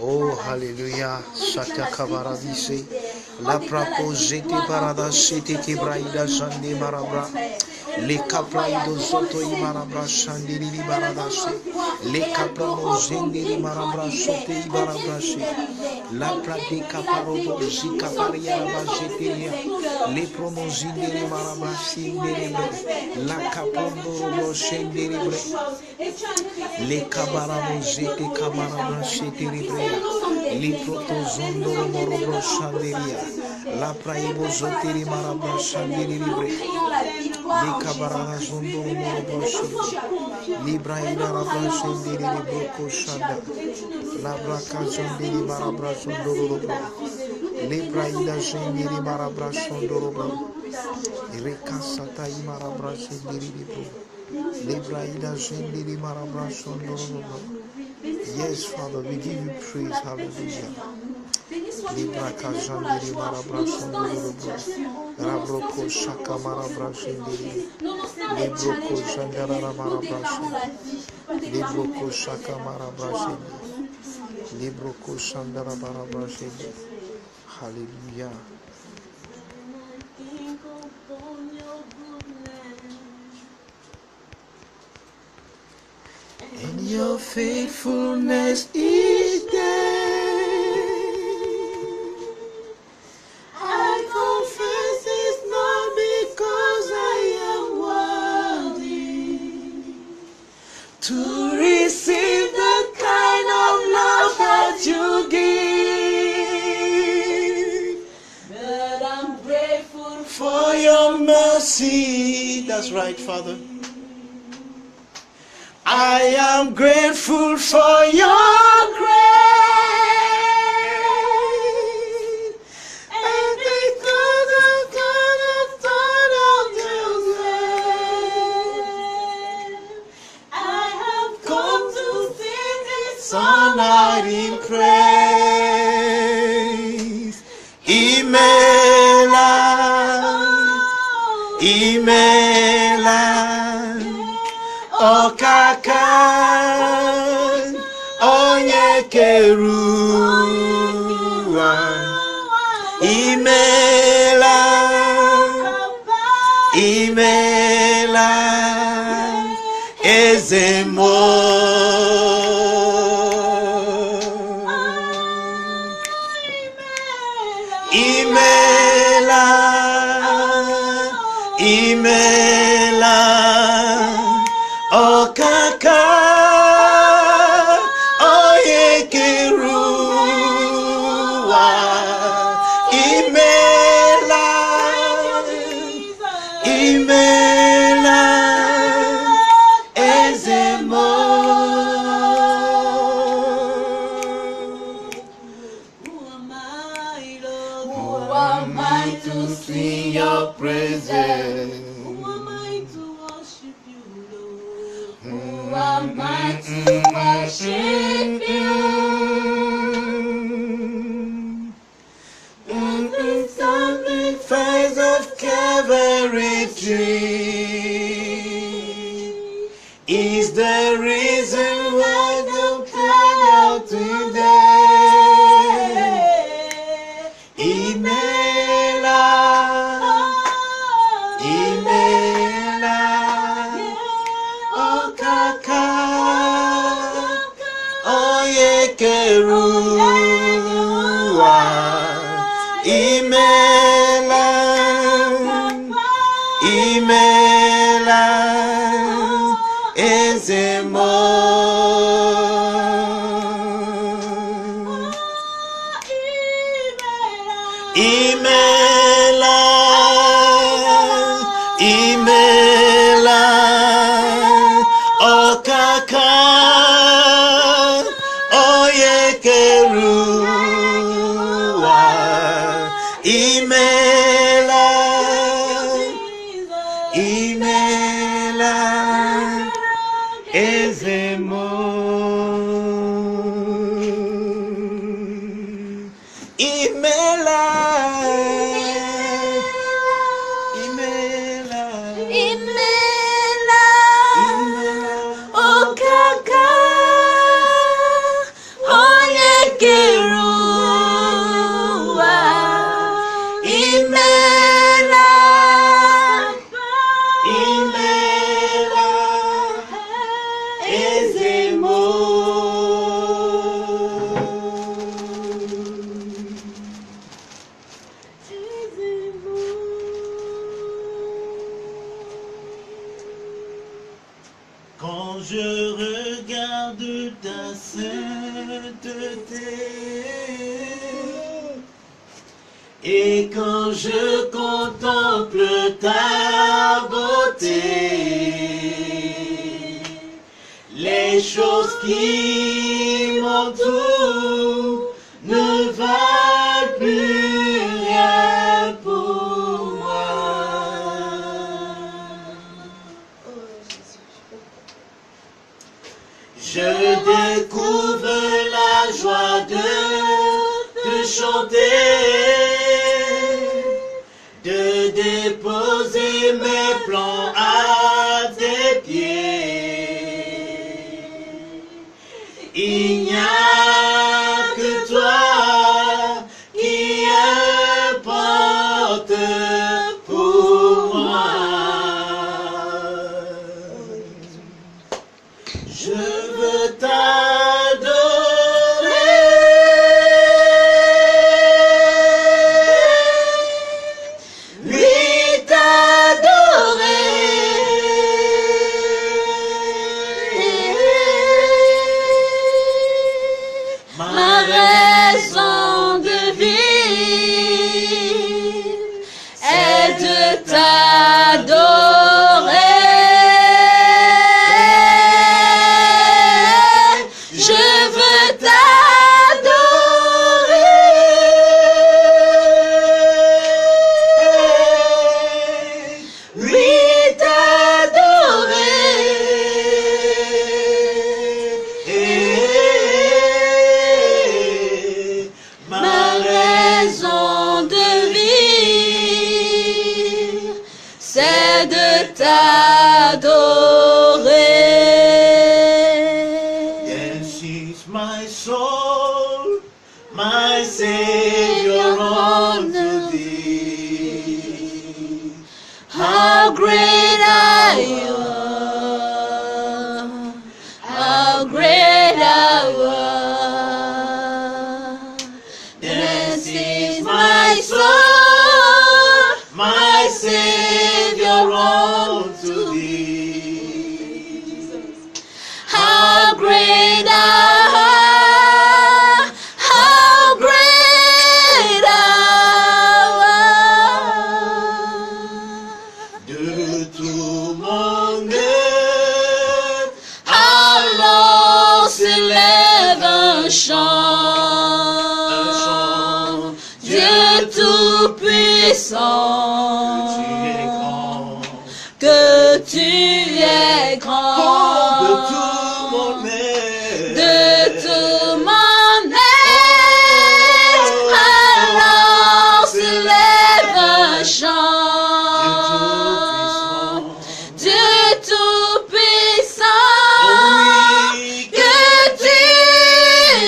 Oh, Alléluia. Shata Kabaradishe. La prapo jete barada shete kebraïda jande marabra. Le capraido soto i marabra shandiri di baradashi. Le caprano zendiri marabra sote i barabrashi. La pratica parodo zika paria bajeteria. Le prono zindiri marabra sindiribre. La capondo robo shendiribre. Le cabarano zete cabarabra shetiribre. Le proto zondoro morobro shandiria. La praibo zotiri marabra shandiribre. Le cabarana zondoro morobro shandiribre. Libra ida rabra shendiribre broko shanda. La braca zondiri marabra zondoro bro. Libra ida shendiri marabra zondoro bro. Rekasata i marabra shendiribre bro. Libra ida shendiri marabra zondoro bro. Yes, Father, we give you praise. Hallelujah. Libra kajandiri marabra zondoro bro. Rabroko shaka marabra shendiri. Libroko shandara marabra shendiri. Libroko shaka marabra shendiri. Libroko shandara marabra shendiri. Hallelujah. And your faithfulness each day, I confess it's not because I am worthy to receive the kind of love that you give, but I'm grateful for your mercy. That's right, Father. I am grateful for your grace, and because of God I've thought of your name, I have come to sing this all night in praise. Imela, Imela. Okakan onye keruwa imela imela ezemo imela imela Okaka oye keruwa imela imela ezemo. Who am I to sing your praises? Who am I to worship you? The sacrifice of Calvary tree is the reason why I'm crying out today. Imela, Imela. Okaka oye keruwa imela imela ezemo imela imela Okaka oye keruwa imela imela ezemo. Quand je regarde ta sainteté et quand je contemple ta beauté, les choses qui m'entourent ne valent plus rien pour moi. Je découvre la joie de chanter, de déposer mes plans à tes pieds. Il n'y a que toi qui importe pour moi. Je veux t'adorer, oui t'adorer. Ma raison de vivre est de t'adorer. Je veux t'adorer, oui t'adorer. Ma raison de vivre, c'est de t'adorer. My soul, my Savior unto thee. How great are you, how great are you. This is my soul, my Savior unto thee. How great are chant, Dieu tout-puissant, que tu es grand, de tout mon être, alors s'élève un chant, Dieu tout-puissant, que tu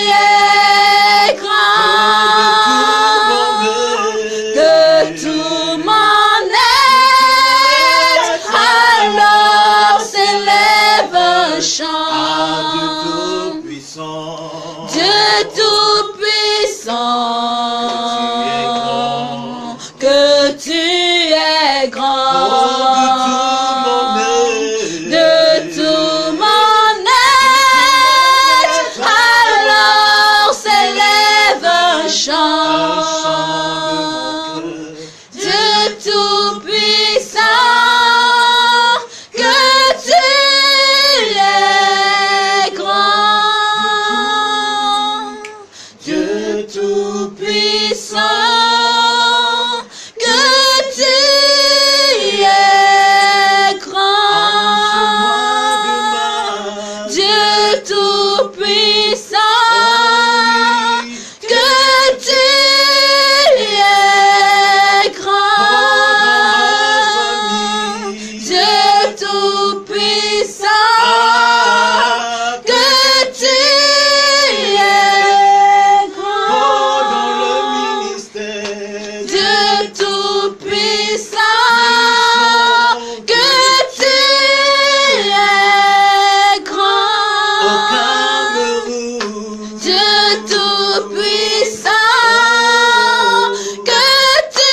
es grand, de tout mon être, alors s'élève un chant, Dieu tout-puissant, que tu es grand, de tout mon être, alors s'élève un chant, Dieu tout-puissant, que tu es grand, Dieu tout-puissant, que tu es grand, Dieu tout-puissant, que tu es grand, Dieu tout-puissant, que tu es grand, Dieu tout-puissant, que tu es grand, Dieu tout-puissant, que tu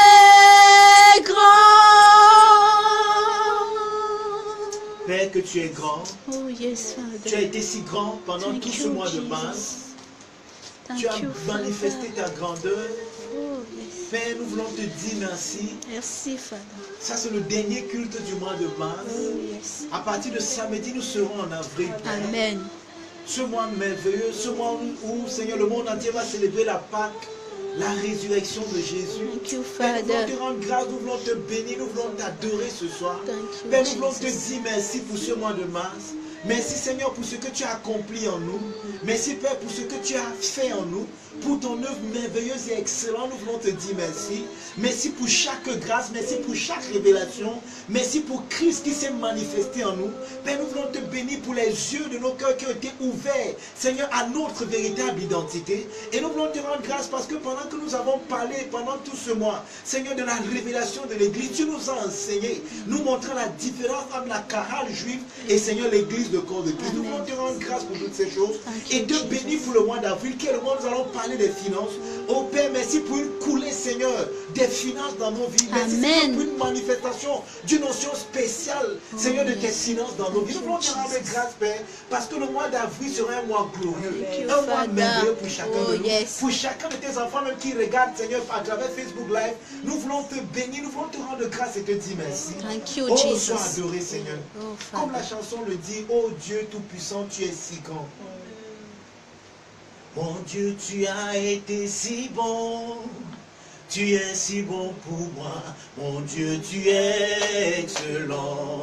es grand. Père, que tu es grand. Oh, yes, Tu as Father. été si grand pendant Thank tout ce you, mois de Jesus. mars. Thank Tu as you, manifesté Father. ta grandeur. Oh, yes. Père, nous voulons te dire merci. Merci, Father. Ça, c'est le dernier culte du mois de mars. Oh, yes. À partir de samedi, nous serons en avril. Père. Amen. Ce mois merveilleux, ce mois où, Seigneur, le monde entier va célébrer la Pâque, la résurrection de Jésus. Thank you, Père, nous voulons Father. te rendre grâce, nous voulons te bénir, nous voulons t'adorer ce soir. Thank you, Père, nous voulons te Jesus. dire merci pour ce mois de mars. Merci Seigneur pour ce que tu as accompli en nous. Merci Père pour ce que tu as fait en nous. Pour ton œuvre merveilleuse et excellente, nous voulons te dire merci. Merci pour chaque grâce, merci pour chaque révélation. Merci pour Christ qui s'est manifesté en nous. Père, nous voulons te bénir pour les yeux de nos cœurs qui ont été ouverts, Seigneur, à notre véritable identité. Et nous voulons te rendre grâce parce que pendant que nous avons parlé, pendant tout ce mois, Seigneur, de la révélation de l'Église, tu nous as enseigné, nous montrant la différence entre la chorale juive et, Seigneur, l'Église de corps de Christ. Nous voulons te rendre grâce pour toutes ces choses et te bénir pour le mois d'avril, qui est le mois où nous allons parler des finances. Oh Père, merci pour une coulée, Seigneur, des finances dans nos vies. Merci Seigneur, pour une manifestation d'une notion spéciale, Seigneur, de tes finances dans nos vies. Nous voulons te rendre grâce, Père, parce que le mois d'avril sera un mois glorieux, un mois merveilleux pour chacun de nous. Pour chacun de tes enfants, même qui regardent, Seigneur, à travers Facebook Live, nous voulons te bénir, nous voulons te rendre grâce et te dire merci. Thank you, Oh, Jesus. sois adoré, Seigneur. Oh, Comme la Father. chanson le dit, oh Dieu Tout-Puissant, tu es si grand. Mon Dieu, tu as été si bon. Tu es si bon pour moi. Mon Dieu, tu es excellent.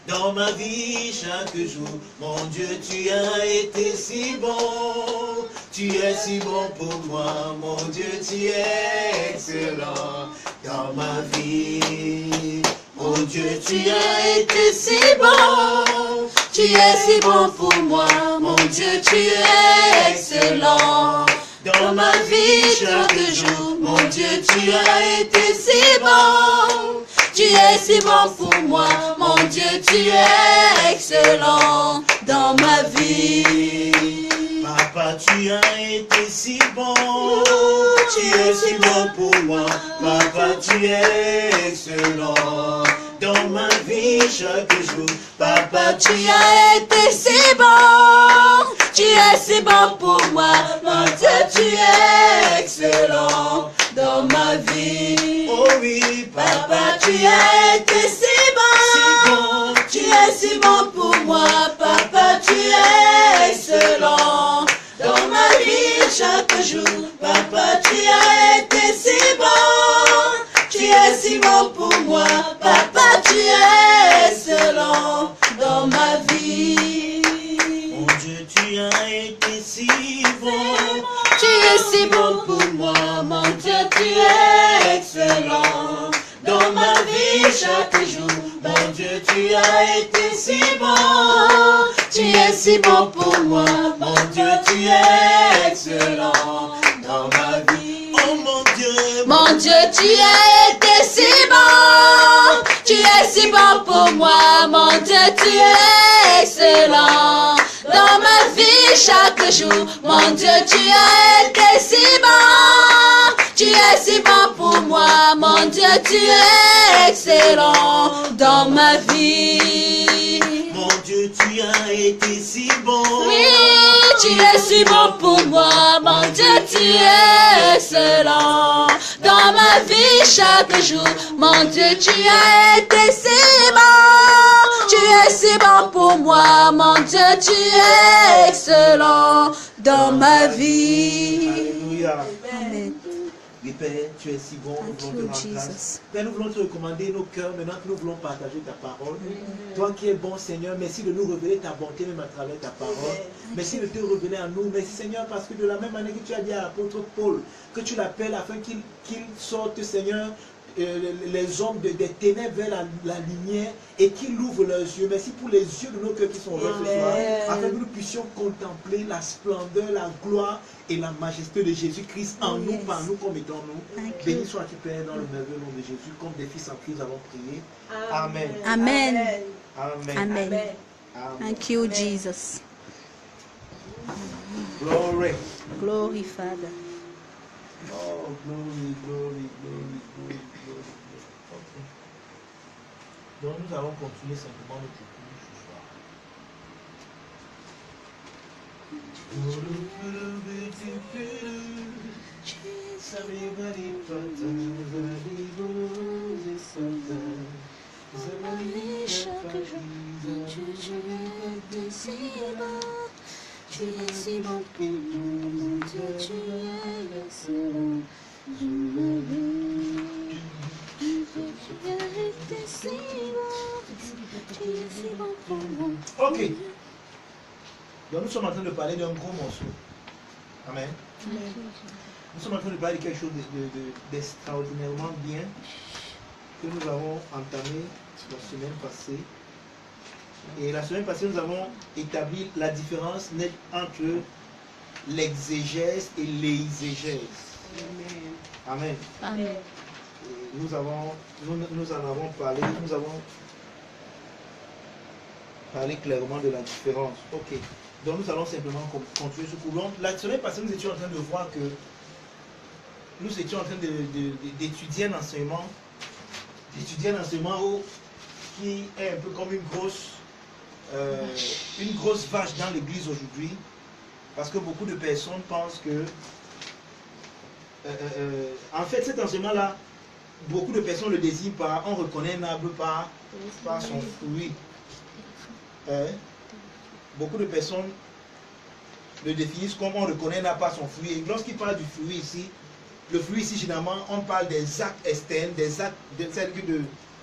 Dans ma vie chaque jour, mon Dieu, tu as été si bon. Tu es si bon pour moi. Mon Dieu, tu es excellent. Dans ma vie. Mon Dieu, tu as été si bon. Tu es si bon pour moi. Mon Dieu, tu es excellent. Dans ma vie chaque jour, mon Dieu, tu as été si bon. Tu es si bon pour moi. Mon Dieu, tu es excellent. Dans ma vie. Papa, tu as été si bon. Tu es si bon pour moi. Papa, tu es excellent. Dans ma vie chaque jour, Papa, tu as été si bon. Tu es si bon pour moi. Mon Dieu, tu es excellent. Dans ma vie. Oh oui, Papa, tu as été si bon. Tu es si bon pour moi. Papa, tu es excellent. Dans ma vie chaque jour, Papa, tu as été si bon. Tu es si bon pour moi, Papa, tu es excellent dans ma vie. Mon Dieu, tu as été si bon. Tu es si bon pour moi, mon Dieu, tu es excellent dans ma vie chaque jour. Mon Dieu, tu as été si bon. Tu es si bon pour moi, mon Dieu, tu es excellent dans ma vie. Oh mon Dieu, tu as été si bon. Tu es si bon pour moi, mon Dieu, tu es excellent dans ma vie chaque jour. Mon Dieu, tu as été si bon. Tu es si bon pour moi, mon Dieu, tu es excellent dans ma vie. Mon Dieu, tu as été si bon. Oui, tu es si bon pour moi, mon Dieu, tu es excellent dans ma vie chaque jour. Mon Dieu, tu as été si bon. Tu es si bon pour moi, mon Dieu, tu es excellent dans ma vie. Alléluia. Amen. Oui, Père, tu es si bon, nous voulons te rendre grâce. Père, nous voulons te recommander nos cœurs maintenant que nous voulons partager ta parole. Toi qui es bon, Seigneur, merci de nous révéler ta bonté même à travers ta parole. Merci de te révéler à nous. Merci, Seigneur, parce que de la même manière que tu as dit à l'apôtre Paul, que tu l'appelles afin qu'il sorte, Seigneur, les hommes des ténèbres vers la lumière et qu'il ouvre leurs yeux. Merci pour les yeux de nos cœurs qui sont ouverts ce soir, afin que nous puissions contempler la splendeur, la gloire et la majesté de Jésus-Christ en nous, par nous, comme étant nous. Béni sois-tu, Père, dans le merveilleux nom de Jésus, comme des fils en Christ, nous avons prié. Amen. Amen. Amen. Amen. Amen. Thank you, Jesus. Glory. Glory, Father. Oh, glory, glory, glory, glory, glory. Okay. Donc nous allons continuer simplement notre cours ce soir. Chaque jour, tu es si bon, tu es si bon pour nous, mon Dieu, tu es excellent. Tu es si bon, tu es si bon pour nous. Ok. Donc nous sommes en train de parler d'un gros morceau. Amen. Nous sommes en train de parler de quelque chose d'extraordinairement bien que nous avons entamé la semaine passée. Et la semaine passée, nous avons établi la différence nette entre l'exégèse et l'exégèse. Amen. Amen. Et nous en avons parlé, nous avons parlé clairement de la différence. Ok. Donc nous allons simplement continuer ce cours. Donc, la semaine passée, nous étions en train de voir que nous étions en train d'étudier un enseignement, qui est un peu comme une grosse vache dans l'église aujourd'hui, parce que beaucoup de personnes pensent que en fait cet enseignement-là, beaucoup de personnes le désignent par on reconnaît un arbre par son fruit. Beaucoup de personnes le définissent comme on reconnaît un arbre par son fruit. Et lorsqu'il parle du fruit ici, le fruit ici, généralement, on parle des actes externes, des actes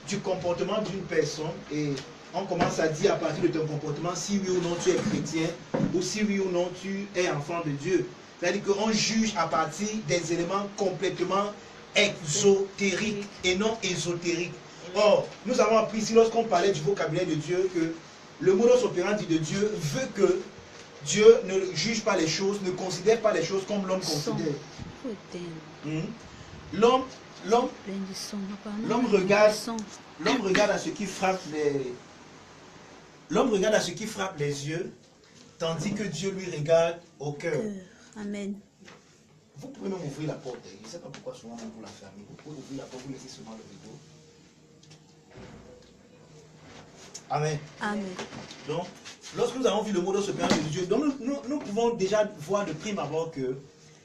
du comportement d'une personne. Et on commence à dire à partir de ton comportement si oui ou non tu es chrétien ou si oui ou non tu es enfant de Dieu. C'est-à-dire qu'on juge à partir des éléments complètement exotériques et non ésotériques. Or, nous avons appris ici, lorsqu'on parlait du vocabulaire de Dieu, que le modus operandi de Dieu veut que Dieu ne juge pas les choses, ne considère pas les choses comme l'homme considère. L'homme regarde à ce qui frappe les yeux, tandis que Dieu lui regarde au cœur. Amen. Vous pouvez même ouvrir la porte. Je ne sais pas pourquoi souvent vous la fermez. Vous pouvez ouvrir la porte, vous laissez seulement le rideau. Amen. Amen. Donc, lorsque nous avons vu le modus operandi de Dieu, donc nous pouvons déjà voir de prime abord que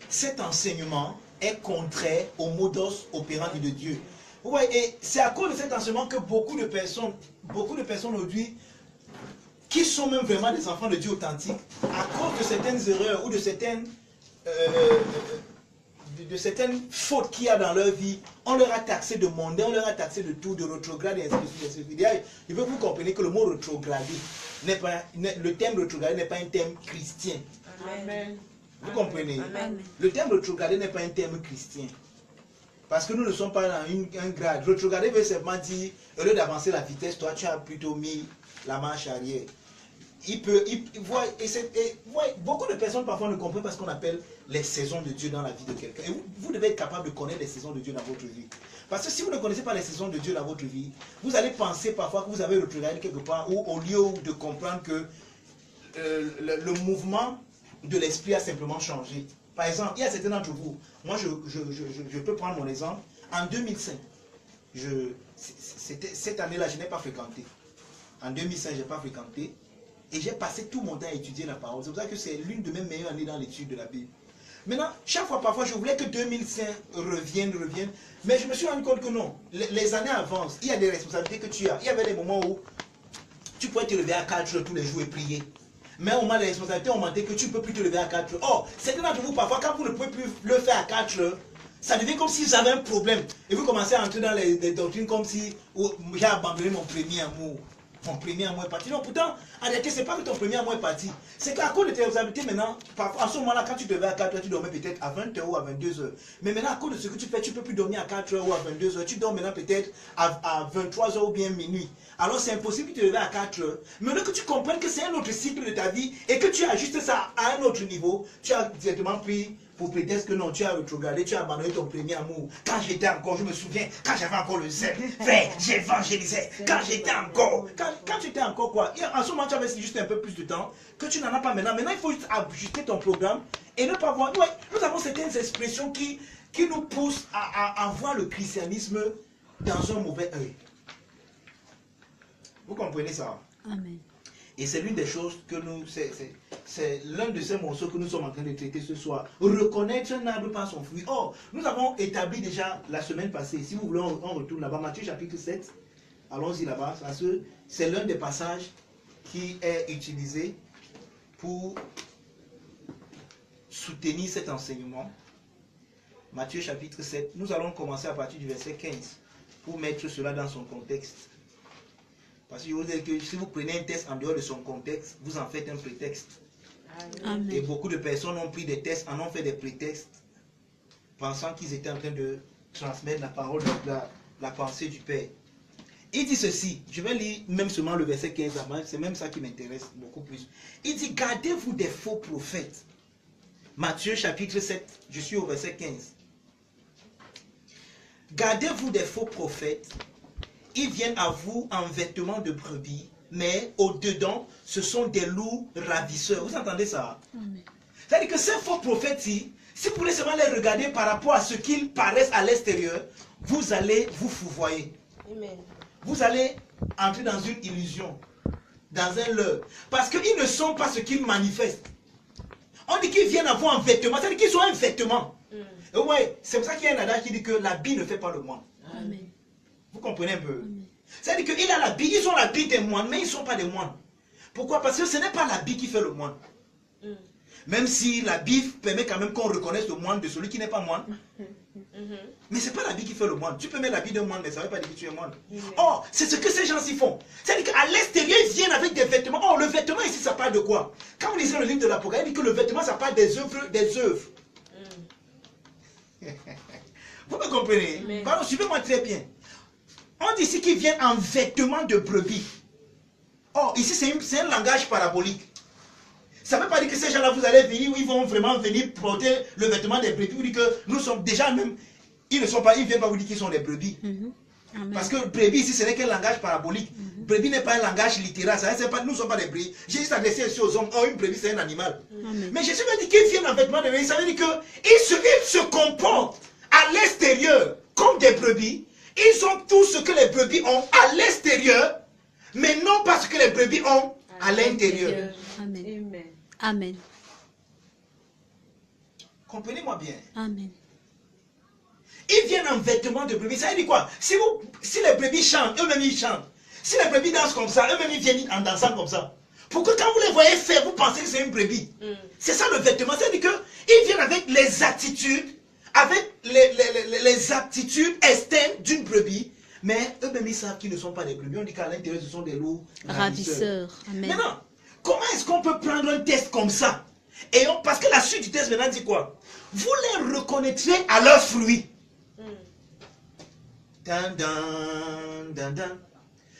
cet enseignement est contraire au modus operandi de Dieu. Vous voyez, et c'est à cause de cet enseignement que beaucoup de personnes aujourd'hui, qui sont même vraiment des enfants de Dieu authentiques, à cause de certaines erreurs ou de certaines fautes qu'il y a dans leur vie, on leur a taxé de mondain, on leur a taxé de tout, de rétrograde et ainsi de suite. Il veut que vous compreniez que le mot rétrogradé le terme rétrogradé n'est pas un terme chrétien. Amen. Vous comprenez? Amen. Le terme rétrogradé n'est pas un terme chrétien. Parce que nous ne sommes pas dans un grade. Rétrogradé veut simplement dire, au lieu d'avancer la vitesse, toi tu as plutôt mis la marche arrière. Beaucoup de personnes parfois ne comprennent pas ce qu'on appelle les saisons de Dieu dans la vie de quelqu'un. Et vous devez être capable de connaître les saisons de Dieu dans votre vie. Parce que si vous ne connaissez pas les saisons de Dieu dans votre vie, vous allez penser parfois que vous avez rétrogradé quelque part, ou au lieu de comprendre que le mouvement de l'esprit a simplement changé. Par exemple, il y a certains d'entre vous, moi je peux prendre mon exemple, en 2005, cette année-là, je n'ai pas fréquenté. En 2005, je n'ai pas fréquenté. Et j'ai passé tout mon temps à étudier la parole. C'est pour ça que c'est l'une de mes meilleures années dans l'étude de la Bible. Maintenant, chaque fois, parfois, je voulais que 2005 revienne. Mais je me suis rendu compte que non. Les années avancent. Il y a des responsabilités que tu as. Il y avait des moments où tu pouvais te lever à 4 heures tous les jours et prier. Mais au moment les responsabilités ont augmenté que tu ne peux plus te lever à 4 heures. Or, certains d'entre vous, parfois, quand vous ne pouvez plus le faire à 4 heures, ça devient comme si j'avais un problème. Et vous commencez à entrer dans les doctrines comme si j'ai abandonné mon premier amour. Mon premier amour est parti. Non, pourtant, en réalité, ce n'est pas que ton premier amour est parti. C'est qu'à cause de tes responsabilités maintenant, à ce moment-là, quand tu te levais à 4 heures, tu dormais peut-être à 20 heures ou à 22 heures. Mais maintenant, à cause de ce que tu fais, tu ne peux plus dormir à 4 heures ou à 22 heures. Tu dors maintenant peut-être à 23 heures ou bien minuit. Alors, c'est impossible de te lever à 4 heures. Maintenant que tu comprennes que c'est un autre cycle de ta vie et que tu ajustes ça à un autre niveau, tu as directement pris pour prétexte que non, tu as rétrogradé, tu as abandonné ton premier amour. Quand j'étais encore, je me souviens, quand j'avais encore le zèle, frère, j'évangélisais. Quand j'étais encore, quand tu étais encore quoi? En ce moment, tu avais juste un peu plus de temps que tu n'en as pas maintenant. Maintenant, il faut juste ajuster ton programme et ne pas voir. Ouais, nous avons certaines expressions qui nous poussent à voir le christianisme dans un mauvais œil. Vous comprenez ça? Amen. Et c'est l'une des choses que nous, c'est l'un de ces morceaux que nous sommes en train de traiter ce soir. Reconnaître un arbre par son fruit. Or, nous avons établi déjà la semaine passée, si vous voulez, on retourne là-bas, Matthieu chapitre 7, allons-y là-bas, parce que c'est l'un des passages qui est utilisé pour soutenir cet enseignement. Matthieu chapitre 7, nous allons commencer à partir du verset 15 pour mettre cela dans son contexte. Parce que je vous dis que si vous prenez un texte en dehors de son contexte, vous en faites un prétexte. Amen. Et beaucoup de personnes ont pris des textes, en ont fait des prétextes, pensant qu'ils étaient en train de transmettre la parole, la pensée du Père. Il dit ceci, je vais lire même seulement le verset 15 avant, c'est même ça qui m'intéresse beaucoup plus. Il dit, gardez-vous des faux prophètes. Matthieu chapitre 7, je suis au verset 15. Gardez-vous des faux prophètes. Ils viennent à vous en vêtements de brebis, mais au-dedans, ce sont des loups ravisseurs. Vous entendez ça? C'est-à-dire que ces faux prophètes-ci, si vous voulez seulement les regarder par rapport à ce qu'ils paraissent à l'extérieur, vous allez vous fourvoyer. Amen. Vous allez entrer dans une illusion, dans un leurre. Parce qu'ils ne sont pas ce qu'ils manifestent. On dit qu'ils viennent à vous en vêtements, c'est-à-dire qu'ils ont un vêtement. Et ouais, c'est pour ça qu'il y a un adage qui dit que l'habit ne fait pas le moine. Amen. Vous comprenez un peu? C'est-à-dire qu'il a l'habit, ils ont l'habit des moines, mais ils ne sont pas des moines. Pourquoi? Parce que ce n'est pas l'habit qui fait le moine. Même si l'habit permet quand même qu'on reconnaisse le moine de celui qui n'est pas moine. Mais ce n'est pas l'habit qui fait le moine. Tu peux mettre l'habit d'un moine, mais ça ne veut pas dire que tu es moine. Or, c'est ce que ces gens-ci font. C'est-à-dire qu'à l'extérieur, ils viennent avec des vêtements. Or, le vêtement ici, ça parle de quoi? Quand vous lisez le livre de l'Apocalypse, il dit que le vêtement, ça parle des œuvres. Des œuvres. Vous me comprenez? Pardon, suivez-moi très bien. On dit ici qu'ils viennent en vêtements de brebis. Or, ici, c'est un langage parabolique. Ça ne veut pas dire que ces gens-là, vous allez venir, où ils vont vraiment venir porter le vêtement des brebis. Vous dites que nous sommes déjà même, ils ne viennent pas vous dire qu'ils sont des brebis. Parce que brebis ici, ce n'est qu'un langage parabolique. Brebis n'est pas un langage littéral. Nous ne sommes pas des brebis. J'ai juste adressé ici aux hommes. Oh, une brebis, c'est un animal. Mais Jésus m'a dit qu'ils viennent en vêtements de brebis. Ça veut dire qu'ils se comportent à l'extérieur comme des brebis. Ils ont tout ce que les brebis ont à l'extérieur, mais non pas ce que les brebis ont à l'intérieur. Amen. Amen. Amen. Comprenez-moi bien. Amen. Ils viennent en vêtements de brebis. Ça veut dire quoi? Si les brebis chantent, eux-mêmes ils chantent. Si les brebis dansent comme ça, eux-mêmes ils viennent en dansant comme ça. Pourquoi quand vous les voyez faire, vous pensez que c'est une brebis? C'est ça le vêtement. C'est-à-dire qu'ils viennent avec les attitudes, avec les aptitudes externes d'une brebis, mais eux-mêmes ils savent qu'ils ne sont pas des brebis. On dit qu'à l'intérieur ce sont des loups ravisseurs. Amen. Maintenant, comment est-ce qu'on peut prendre un test comme ça? Parce que la suite du test maintenant dit quoi? Vous les reconnaîtrez à leurs fruits. Dan, dan, dan, dan.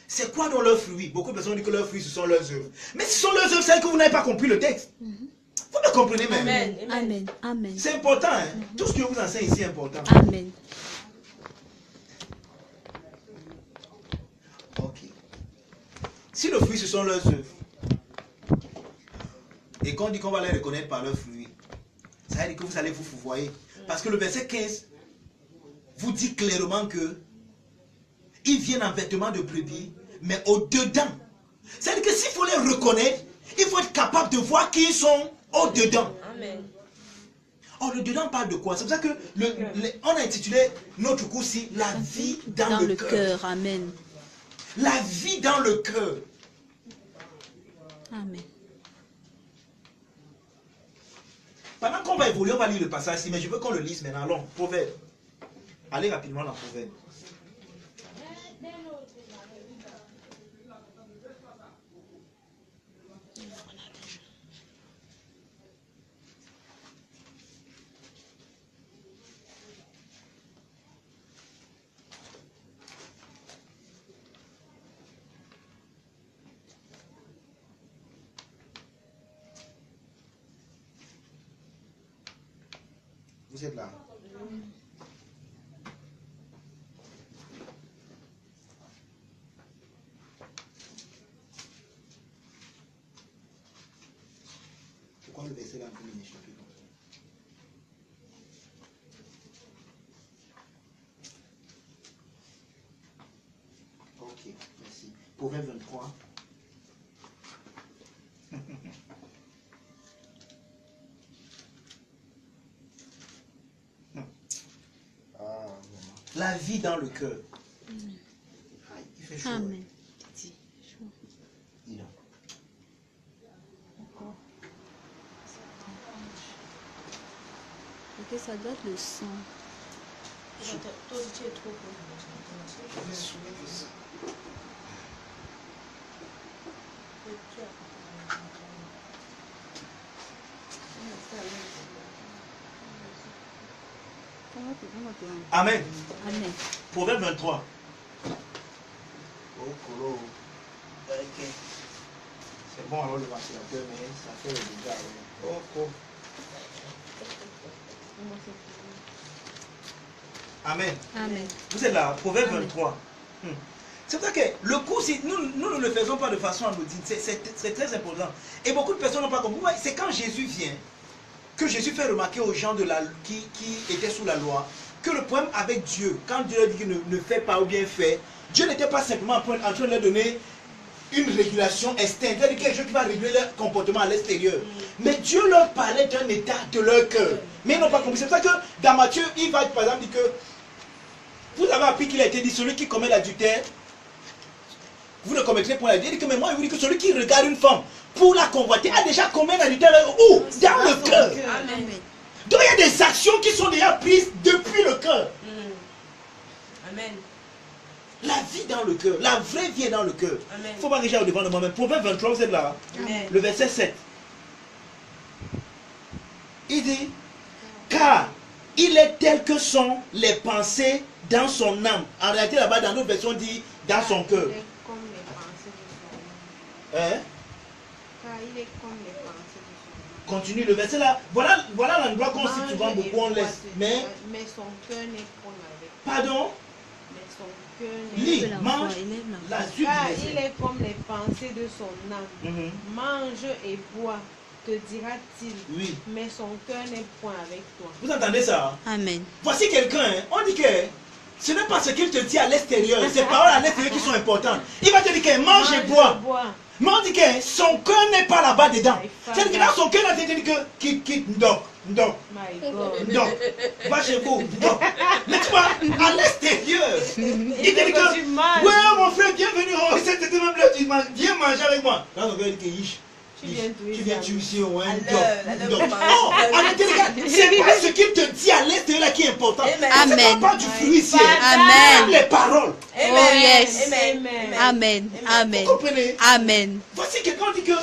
C'est quoi dans leurs fruits? Beaucoup de personnes disent que leurs fruits ce sont leurs œuvres. Mais ce sont leurs œuvres, c'est que vous n'avez pas compris le texte. Vous me comprenez même? Amen. Amen. Amen. C'est important. Hein? Tout ce que je vous enseigne ici est important. Amen. Ok. Si le fruit ce sont leurs œuvres, et qu'on dit qu'on va les reconnaître par leurs fruits, ça veut dire que vous allez vous fourvoyer. Parce que le verset 15 vous dit clairement que ils viennent en vêtements de brebis, mais au-dedans. C'est-à-dire que s'il faut les reconnaître, il faut être capable de voir qui ils sont au-dedans. Amen. Or, le dedans parle de quoi? C'est pour ça que on a intitulé notre cours-ci La vie dans le cœur. Amen. La vie dans le cœur. Amen. Pendant qu'on va évoluer, on va lire le passage ici, mais je veux qu'on le lise maintenant. Allons, Proverbe. Allez rapidement dans Proverbe. Vous êtes là? Pourquoi le verset là un peu m'échappe comme ça? Ok, merci. Proverbe 23. La vie dans le cœur. Il fait chaud. Amen. Dis donc. Ok, ça doit être le sang. Toi aussi, tu es trop Amen. Amen. Proverbe 23. Oh, colo. Ok. C'est bon alors le ventilateur, mais ça fait le dégât. Oh, oh. Amen. Amen. Vous êtes là, Proverbe Amen. 23. C'est pour ça que le coup, nous ne le faisons pas de façon anodine. C'est très important. Et beaucoup de personnes n'ont pas compris. Ouais, c'est quand Jésus vient que Jésus fait remarquer aux gens qui étaient sous la loi que le problème avec Dieu, quand Dieu leur dit qu'il ne fait pas ou bien fait, Dieu n'était pas simplement en train de leur donner une régulation externe. Il a dit quelque chose qui va réguler leur comportement à l'extérieur. Mais Dieu leur parlait d'un état de leur cœur. Mais ils n'ont pas compris. C'est pour ça que dans Matthieu, il va par exemple dire que vous avez appris qu'il a été dit, celui qui commet l'adultère, vous ne commettrez point l'adultère. Il dit que mais moi, je vous dis que celui qui regarde une femme pour la convoiter a déjà commis l'adultère où? Dans le cœur. Amen. Donc il y a des actions qui sont déjà prises depuis le cœur. Amen. La vie dans le cœur, la vraie vie est dans le cœur. Amen. Il ne faut pas déjà au devant de moi-même. Proverbe 23, vous êtes là. Amen. Le verset 7. Il dit, car il est tel que sont les pensées dans son âme. En réalité, là-bas, dans notre version, on dit dans son cœur. Il est comme les pensées de son âme. Hein? Car il est comme les pensées de son âme. Continue le verset là. Voilà l'endroit qu'on cite souvent Mange et beaucoup, on boit, laisse. Mais, son cœur n'est point avec. pardon, Mais son cœur n'est lis, Que la mange foi, élève la la suite Car du il verset. est comme les pensées de son âme. Mhm. Mange et bois, te dira-t-il. Oui. Mais son cœur n'est point avec toi. Vous entendez ça? Amen. Voici quelqu'un, hein, on dit que ce n'est pas ce qu'il te dit à l'extérieur, ces paroles à l'extérieur qui sont importantes. Il va te dire que mange et bois. Mais on dit que son cœur n'est pas là-bas dedans. C'est-à-dire que dans son cœur, il te dit que quitte, donc. My God. Non, va chez vous. Non. Mais tu vois, à l'extérieur, il te dit que, tu manges. ouais, mon frère, bienvenue. Oh, c'était même là, tu manges. Viens manger avec moi. Dans son cœur, il dit que yish. Tu viens tout Tu viens tu ici au À l'heure, donc. à l'heure Non, pour en réalité, les gars, c'est pas ce qu'il te dit à l'extérieur là qui est important. Amen. C'est Amen. pas du fruit ici. Amen. Les paroles. Amen. Oh, yes. Amen. Amen. Amen. Vous comprenez? Amen. Voici quelqu'un dit que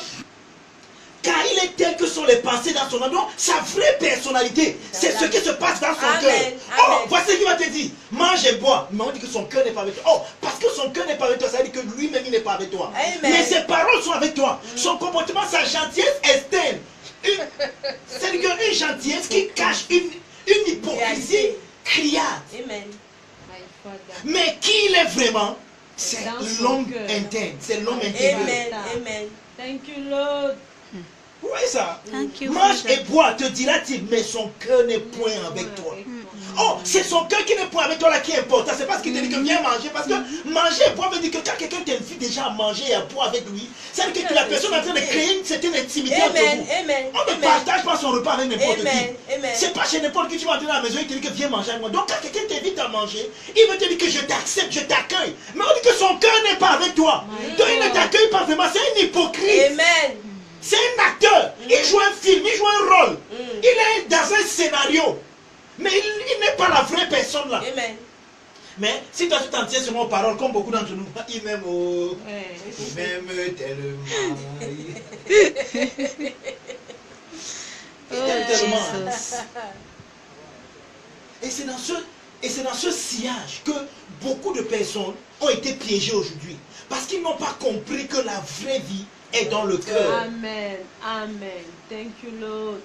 car il est tel que sont les pensées dans son âme, donc sa vraie personnalité, c'est ce qui se passe dans son Amen. cœur. Oh, Amen. voici ce qu'il va te dire, mange et bois. Mais on dit que son cœur n'est pas avec toi. Oh, parce que son cœur n'est pas avec toi, ça veut dire que lui-même il n'est pas avec toi. Amen. Mais ses paroles sont avec toi. Son comportement, sa gentillesse externe. C'est-à-dire une gentillesse qui cache une hypocrisie criarde. Amen. My Father. Mais qui il est vraiment? C'est Dans son l'homme cœur. interne, c'est l'homme intérieur. Amen. Amen. Thank you, Lord. Vous voyez ça? Thank you, Mange Father. et bois, te dira-t-il, mais son cœur n'est point avec toi. Oh, c'est son cœur qui n'est point avec toi là qui est important. C'est parce qu'il te dit que viens manger. Parce que manger et boire veut dire que quand quelqu'un t'invite déjà à manger et à boire avec lui, c'est dire que la personne est en train de créer une certaine intimité entre Amen. vous. Amen. On ne partage pas son repas avec n'importe Amen. qui. Amen. C'est pas chez n'importe qui tu vas entrer dans la maison et il te dit que viens manger avec moi. Donc quand quelqu'un t'invite à manger, il veut te dire que je t'accepte, je t'accueille. Mais on dit que son cœur n'est pas avec toi. Donc il ne t'accueille pas vraiment, c'est un hypocrite. Amen. C'est un acteur. Il joue un film, il joue un rôle. Il est dans un scénario. Mais il n'est pas la vraie personne là. Amen. Mais si toi tu t'en tiens sur nos paroles, comme beaucoup d'entre nous, il m'aime, oh, Ouais. il m'aime tellement. Oh, Il t'aime tellement. Jesus. Et c'est dans ce sillage que beaucoup de personnes ont été piégées aujourd'hui. Parce qu'ils n'ont pas compris que la vraie vie est dans le cœur. Amen. Amen. Thank you, Lord.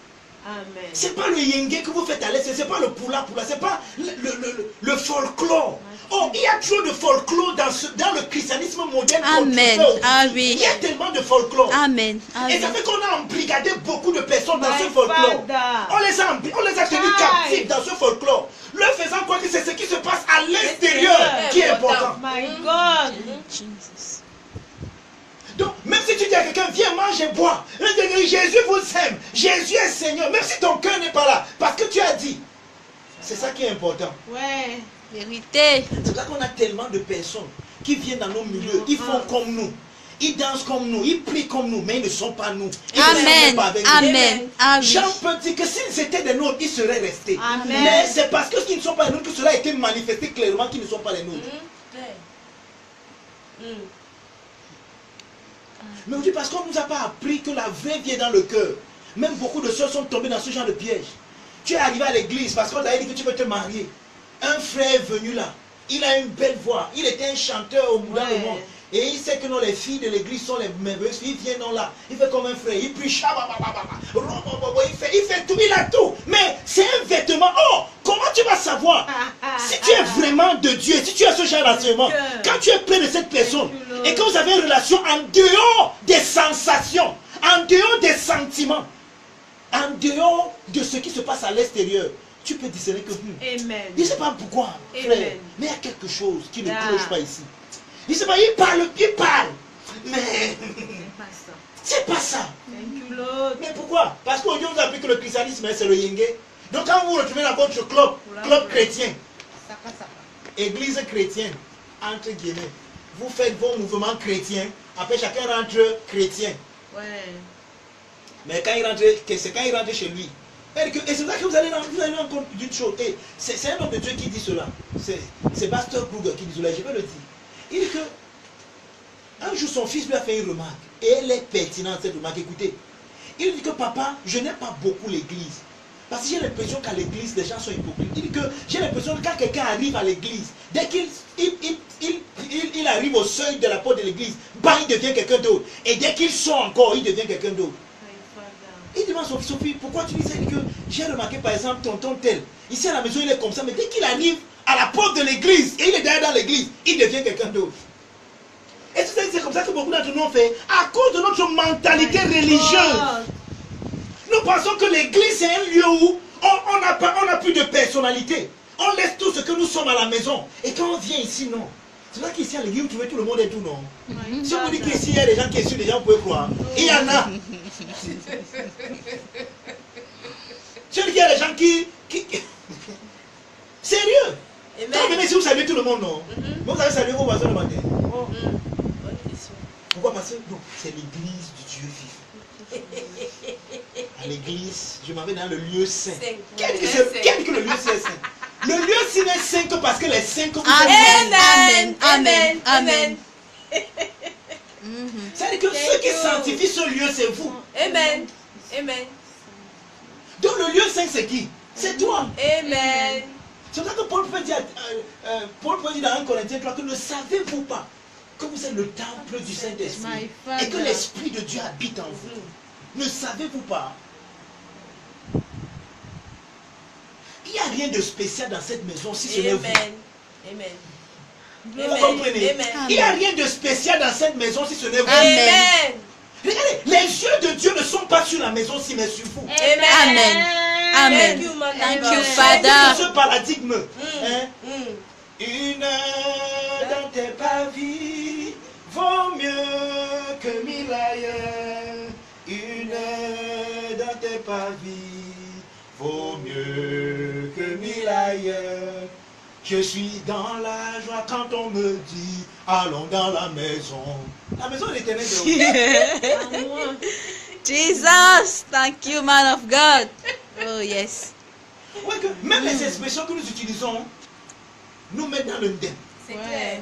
Amen. C'est pas le yenge que vous faites à l'est, c'est pas le poula, c'est pas le folklore. Oh, il y a trop de folklore dans le christianisme moderne. Amen. Ah oui. Il y a tellement de folklore. Amen. Et ça Amen. fait qu'on a embrigadé beaucoup de personnes dans My ce folklore. Father. On les a tenus Aye. captifs dans ce folklore. Leur faisant croire que c'est ce qui se passe à l'extérieur qui est important. My God. Jesus. Donc, même si tu dis à quelqu'un, viens manger, bois, Jésus vous aime, Jésus est Seigneur, même si ton cœur n'est pas là, parce que tu as dit, c'est ça qui est important. Ouais. Vérité. C'est pour ça qu'on a tellement de personnes qui viennent dans nos milieux, ils font comme nous. Ils dansent comme nous, ils prient comme nous, mais ils ne sont pas nous. Ils ne sont Amen. pas avec nous. Amen. Ah oui. Jean peut dire que s'ils étaient des nôtres, ils seraient restés. Amen. Mais c'est parce que qu'ils ne sont pas les nôtres que cela a été manifesté clairement qu'ils ne sont pas les nôtres. Mais aujourd'hui, parce qu'on ne nous a pas appris que la vraie vie est dans le cœur. Même beaucoup de sœurs sont tombées dans ce genre de piège. Tu es arrivé à l'église parce qu'on t'a dit que tu veux te marier. Un frère est venu là. Il a une belle voix. Il était un chanteur au bout d'un moment. Et il sait que non, les filles de l'église sont les merveilleuses. Il vient non là. Il fait comme un frère. Il prie. Il fait tout. Il a tout. Mais c'est un vêtement. Oh, comment tu vas savoir si tu es vraiment de Dieu, si tu as ce genre d'enseignement, quand tu es près de cette personne et que vous avez une relation en dehors des sensations, en dehors des sentiments, en dehors de ce qui se passe à l'extérieur, tu peux discerner que Amen. je ne sais pas pourquoi, frère, Amen. mais il y a quelque chose qui ne cloche pas ici. Je ne sais pas, il parle, mais c'est pas ça. Thank you, Lord. Mais pourquoi? Parce qu'aujourd'hui on a appris que le christianisme c'est le yingue. Donc quand vous retrouvez dans votre club chrétien, église chrétienne, entre guillemets, vous faites vos mouvements chrétiens, après chacun rentre chrétien. Ouais. Mais quand il rentre, c'est quand il rentre chez lui. Et c'est là que vous allez rendre compte d'une chose. Et c'est un homme de Dieu qui dit cela. C'est Buster Kruger qui dit cela, je vais le dire. Il dit que un jour son fils lui a fait une remarque. Et elle est pertinente cette remarque. Écoutez, il dit que papa, je n'aime pas beaucoup l'église. Parce que j'ai l'impression qu'à l'église, les gens sont hypocrites. Il dit que j'ai l'impression que quand quelqu'un arrive à l'église, dès qu'il arrive au seuil de la porte de l'église, bah, il devient quelqu'un d'autre. Et dès qu'il sort encore, il devient quelqu'un d'autre. Il demande à son fils, Sophie, pourquoi tu dis ça? Il dit que j'ai remarqué par exemple tonton tel. Ici à la maison, il est comme ça, mais dès qu'il arrive à la porte de l'église, et il est derrière dans l'église, il devient quelqu'un d'autre. Et c'est comme ça que beaucoup d'entre nous ont fait, à cause de notre mentalité religieuse. Nous pensons que l'église c'est un lieu où on n'a plus de personnalité. On laisse tout ce que nous sommes à la maison. Et quand on vient ici, non. C'est vrai qu'ici à l'église, vous trouvez tout le monde et tout, non. Si on vous dit qu'ici, il y a des gens qui sont sûrs, des gens vous pouvez croire. Il y en a. Si on dit qu'il y a des gens qui... Sérieux. Quand vous venez ici, vous saluez tout le monde, non. Mais vous avez salué vos voisins le matin. Pourquoi? Parce que c'est l'église du Dieu vivant. À l'église, je m'en vais dans le lieu saint. Qui a dit que le lieu saint est saint? Le lieu saint est saint que parce que les saints que vous Amen. Amen. Amen. C'est-à-dire que ceux qui sanctifient ce lieu, c'est vous. Amen. Amen. Donc le lieu saint, c'est qui? C'est toi. Amen. C'est pour ça que Paul peut dire dans 1 Corinthiens 3 que ne savez-vous pas que vous êtes le temple du Saint-Esprit et que l'Esprit de Dieu habite en vous? Ne savez-vous pas? Il n'y a rien de spécial dans cette maison si ce n'est vous. Amen. Vous comprenez? Amen. Il n'y a rien de spécial dans cette maison si ce n'est vous. Amen. Regardez, les yeux de Dieu ne sont pas sur la maison si mais sur vous. Amen. Amen. Thank you, Father. Ce paradigme. Une heure dans tes pavis vaut mieux que 1000 ailleurs. Une heure dans tes pavis vaut mieux que 1000 ailleurs. Je suis dans la joie quand on me dit allons dans la maison. La maison de l'Éternel. Jesus, thank you, man of God. Oh yes. Ouais, que même les expressions que nous utilisons nous mettent dans le ndem. C'est clair.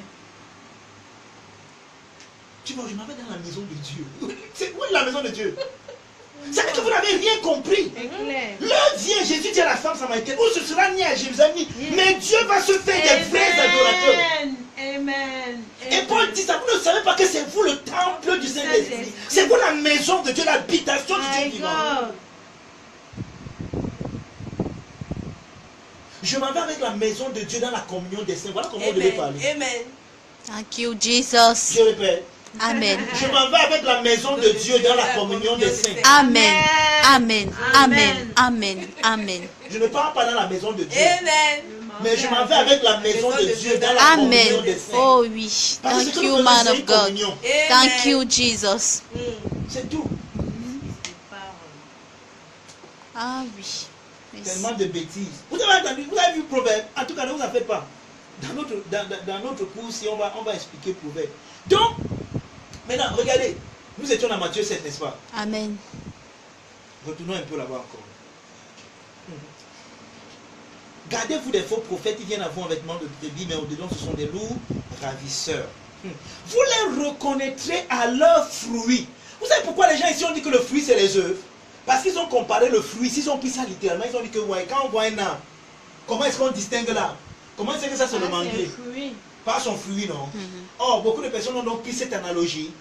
Tu vois, je m'en vais dans la maison de Dieu. C'est où est la maison de Dieu? C'est que vous n'avez rien compris. L'heure vient, Jésus dit à la femme samaritaine, où ce sera ni à Jérusalem, mais Dieu va se faire des vrais adorateurs. Amen. Et Paul dit ça, vous ne savez pas que c'est vous le temple du Saint-Esprit. C'est vous la maison de Dieu, l'habitation du Dieu vivant. Je m'en vais avec la maison de Dieu dans la communion des saints. Voilà comment on devait parler. Amen. Thank you, Jesus. Je répète. Amen. Je m'en vais avec la maison de Dieu dans la communion des saints. Amen. Amen. Amen. Amen. Amen. Je ne pars pas dans la maison de Dieu. Amen. Mais je m'en vais avec la maison de Dieu dans la communion Amen. des saints. Oh oui. Parce que Thank ce que you, nous man faisons, c'est of une God. communion. Thank you, Jesus. C'est tout. Ah oui. Merci. Tellement de bêtises. Vous avez entendu, vous avez vu le proverbe. En tout cas, ne vous en faites pas. dans notre cours, si on va expliquer Proverbe. Donc, maintenant, regardez, nous étions dans Matthieu 7, n'est-ce pas? Amen. Retournons un peu là-bas encore. Gardez-vous des faux prophètes qui viennent à vous en vêtements de brebis, mais au-dedans ce sont des loups ravisseurs. Vous les reconnaîtrez à leurs fruits. Vous savez pourquoi les gens ici ont dit que le fruit c'est les œuvres? Parce qu'ils ont comparé le fruit, s'ils ont pris ça littéralement, ils ont dit que ouais, quand on voit un arbre, comment est-ce qu'on distingue l'arbre? Comment est-ce que ça c'est le manguier? Pas son fruit, non? Or, beaucoup de personnes ont donc pris cette analogie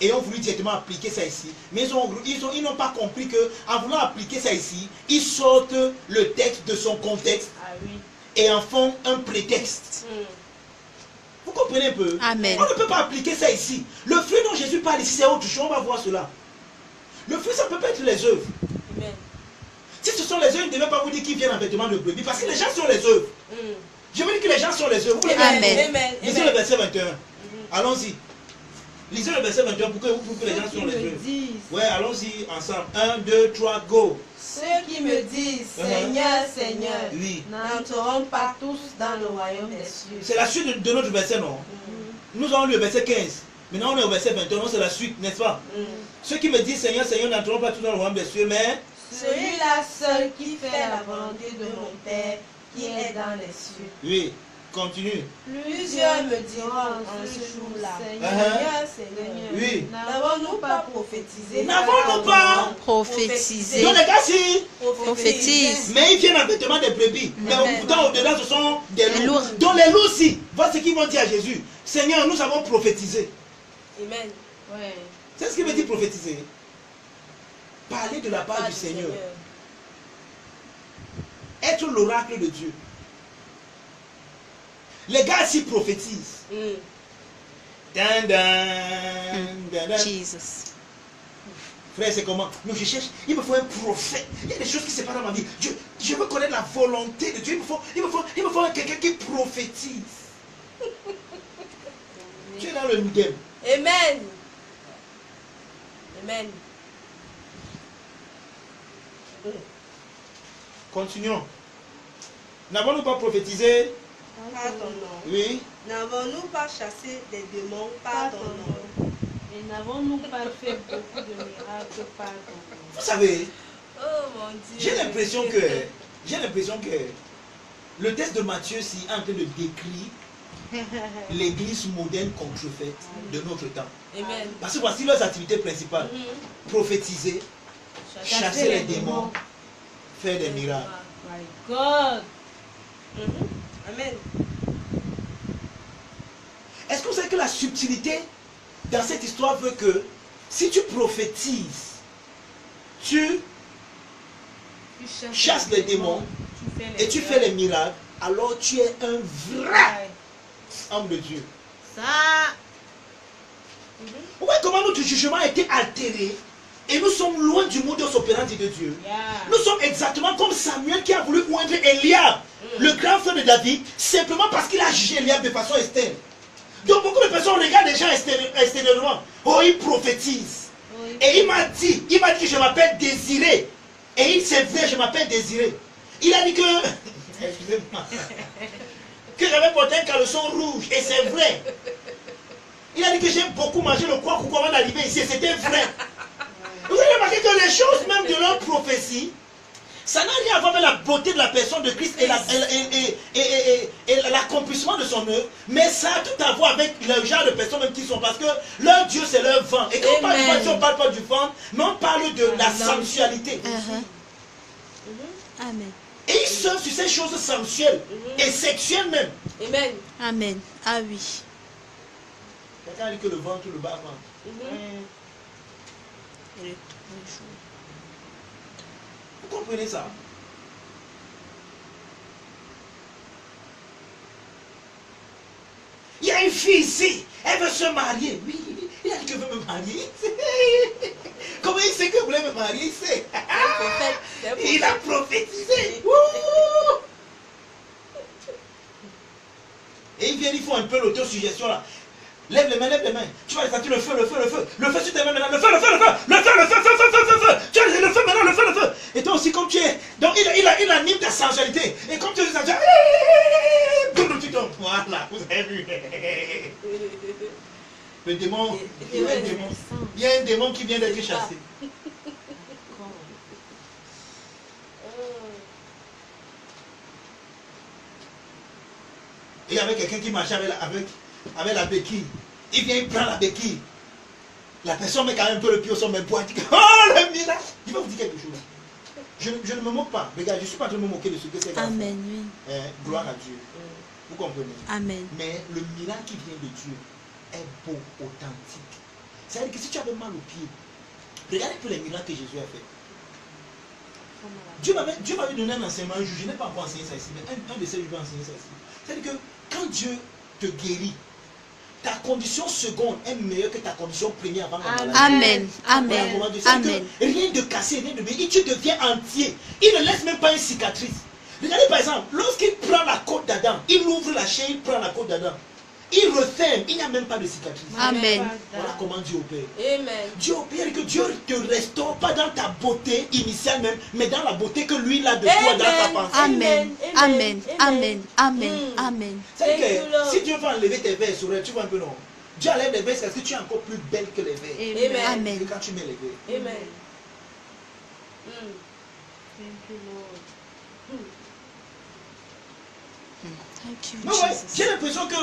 et ont voulu directement appliquer ça ici. Mais ils n'ont pas compris qu'en voulant appliquer ça ici, ils sortent le texte de son contexte et en font un prétexte. Vous comprenez un peu? Amen. On ne peut pas appliquer ça ici. Le fruit dont Jésus parle ici, c'est autre chose. On va voir cela. Le fruit, ça ne peut pas être les œuvres. Amen. Si ce sont les œuvres, il ne devait pas vous dire qu'ils viennent en vêtements de brebis. Parce que les gens sont les œuvres. Je veux dire que les gens sont les œuvres. Vous Amen. Amen. lisez le verset 21. Allons-y. Lisez le verset 21 pour que les gens soient les œuvres. Ouais, allons-y ensemble. 1, 2, 3, go. Ceux qui me disent Seigneur, Seigneur, Oui. n'entreront pas tous dans le royaume des cieux. C'est la suite de notre verset, non? Nous avons lu le verset 15. Maintenant, on est au verset 21. Non, c'est la suite, n'est-ce pas? Ceux qui me disent Seigneur, Seigneur, n'entreront pas tous dans le royaume des cieux, mais Celui-là seul qui fait la volonté de mon Père qui est dans les cieux. oui, continue. Plusieurs me diront en ce jour-là, Seigneur, Seigneur, Oui. n'avons-nous pas prophétisé? N'avons-nous pas Prophétiser. Donc les gars, si, Prophétise. mais ils viennent en vêtements de brebis. Mais pourtant, au-delà, ce sont des Des loups. loups. Donc les loups, si, voilà ce qu'ils vont dire à Jésus. Seigneur, nous avons prophétisé. Amen. C'est ce qu'il veut dire prophétiser. Parler de la part du Seigneur. Être l'oracle de Dieu. Les gars, s'y prophétisent. Dan, dan, dan, dan. Jesus. Frère, c'est comment? Non, je cherche, il me faut un prophète. Il y a des choses qui se passent dans ma vie. Je veux connaître la volonté de Dieu. Il me faut quelqu'un qui prophétise. Tu es dans le game. Amen. Amen. Continuons. N'avons-nous pas prophétisé? Par ton nom. Oui. N'avons-nous pas chassé des démons par ton nom? Et n'avons-nous pas fait beaucoup de miracles par ton nom? Vous savez, Oh mon Dieu. j'ai l'impression que le texte de Matthieu est en train de décrire l'église moderne contrefaite de notre temps. Amen. Parce que voici leurs activités principales. Prophétiser, chasser les démons, faire des miracles. My God. Amen. Est-ce que vous savez que la subtilité dans cette histoire veut que si tu prophétises, tu chasses les démons et tu fais les miracles, alors tu es un vrai homme de Dieu. Ça. Vous voyez comment notre jugement a été altéré et nous sommes loin du modus operandi de Dieu. Yeah. Nous sommes exactement comme Samuel qui a voulu oindre Eliab, le grand frère de David, simplement parce qu'il a jugé Eliab de façon externe. Donc beaucoup de personnes regardent les gens extérieurement. Oh, il prophétise. Et il m'a dit que je m'appelle Désiré. Et c'est vrai, je m'appelle Désiré. Il a dit que, excusez-moi, que j'avais porté un caleçon rouge. Et c'est vrai. Il a dit que j'ai beaucoup mangé le quoi avant d'arriver ici. Et c'était vrai. Vous avez remarqué que les choses même de leur prophétie, ça n'a rien à voir avec la beauté de la personne de Christ et l'accomplissement de son œuvre, mais ça a tout à voir avec le genre de personnes même qui sont, parce que leur Dieu c'est leur vent. Et quand on parle du vent, on ne parle pas du vent, mais on parle de la sensualité. Amen. Et ils sont sur ces choses sensuelles et sexuelles même. Amen. Amen. Ah oui. Quelqu'un dit que le ventre, le bas ventre. Vous comprenez ça? Il y a une fille ici, elle veut se marier. Oui, il a dit que veut me marier. Comment il sait que vous voulez me marier? Il sait. Il a prophétisé. Ouh. Et ils viennent, ils font un peu l'autosuggestion là. Lève les mains, lève les mains. Tu vas sentir le feu, le feu, le feu. Le feu sur tes mains maintenant. Le feu, le feu, le feu. Le feu, le feu, feu, feu, feu, feu, feu. Tu as le feu maintenant, le feu, le feu. Et toi aussi, comme tu es. Donc il anime ta sensualité. Et comme tu es sensuel, tu tombes. Voilà. Le démon, il y a un démon. Il y a un démon qui vient d'être chassé. Et il y avait quelqu'un qui marchait avec la béquille. Il vient, il prend la béquille. La personne met quand même un peu le pied au sol, mais boit. Oh, le miracle! Je vais vous dire quelque chose. Je ne me moque pas. Regarde, je ne suis pas en train de me moquer de ce que c'est. Amen, oui. Gloire à Dieu. Vous comprenez? Amen. Mais le miracle qui vient de Dieu est beau, authentique. C'est-à-dire que si tu avais mal au pied, regarde un peu les miracles que Jésus a fait. Dieu m'avait donné un enseignement un jour. Je n'ai pas encore enseigné ça ici, mais un de ces jours, je vais enseigner ça ici. C'est-à-dire que quand Dieu te guérit, ta condition seconde est meilleure que ta condition première avant la maladie. Amen. Amen. Amen. Rien de cassé, rien de blessé. Tu deviens entier. Il ne laisse même pas une cicatrice. Regardez par exemple, lorsqu'il prend la côte d'Adam, il ouvre la chair, il prend la côte d'Adam. Il referme, il n'y a même pas de cicatrice. Amen. Voilà comment Dieu opère. Amen. Dieu opère que Dieu te restaure pas dans ta beauté initiale même, mais dans la beauté que lui il a de toi dans sa pensée. Amen. Amen. Amen. Amen. Amen. C'est-à-dire que si Dieu va enlever tes verres sur elle, tu vois un peu non. Dieu enlève les verres parce que tu es encore plus belle que les verres. Amen. Amen. Que quand tu mets les verres. Amen. Thank you, Lord. Thank you, Mais ouais, Jesus. j'ai l'impression que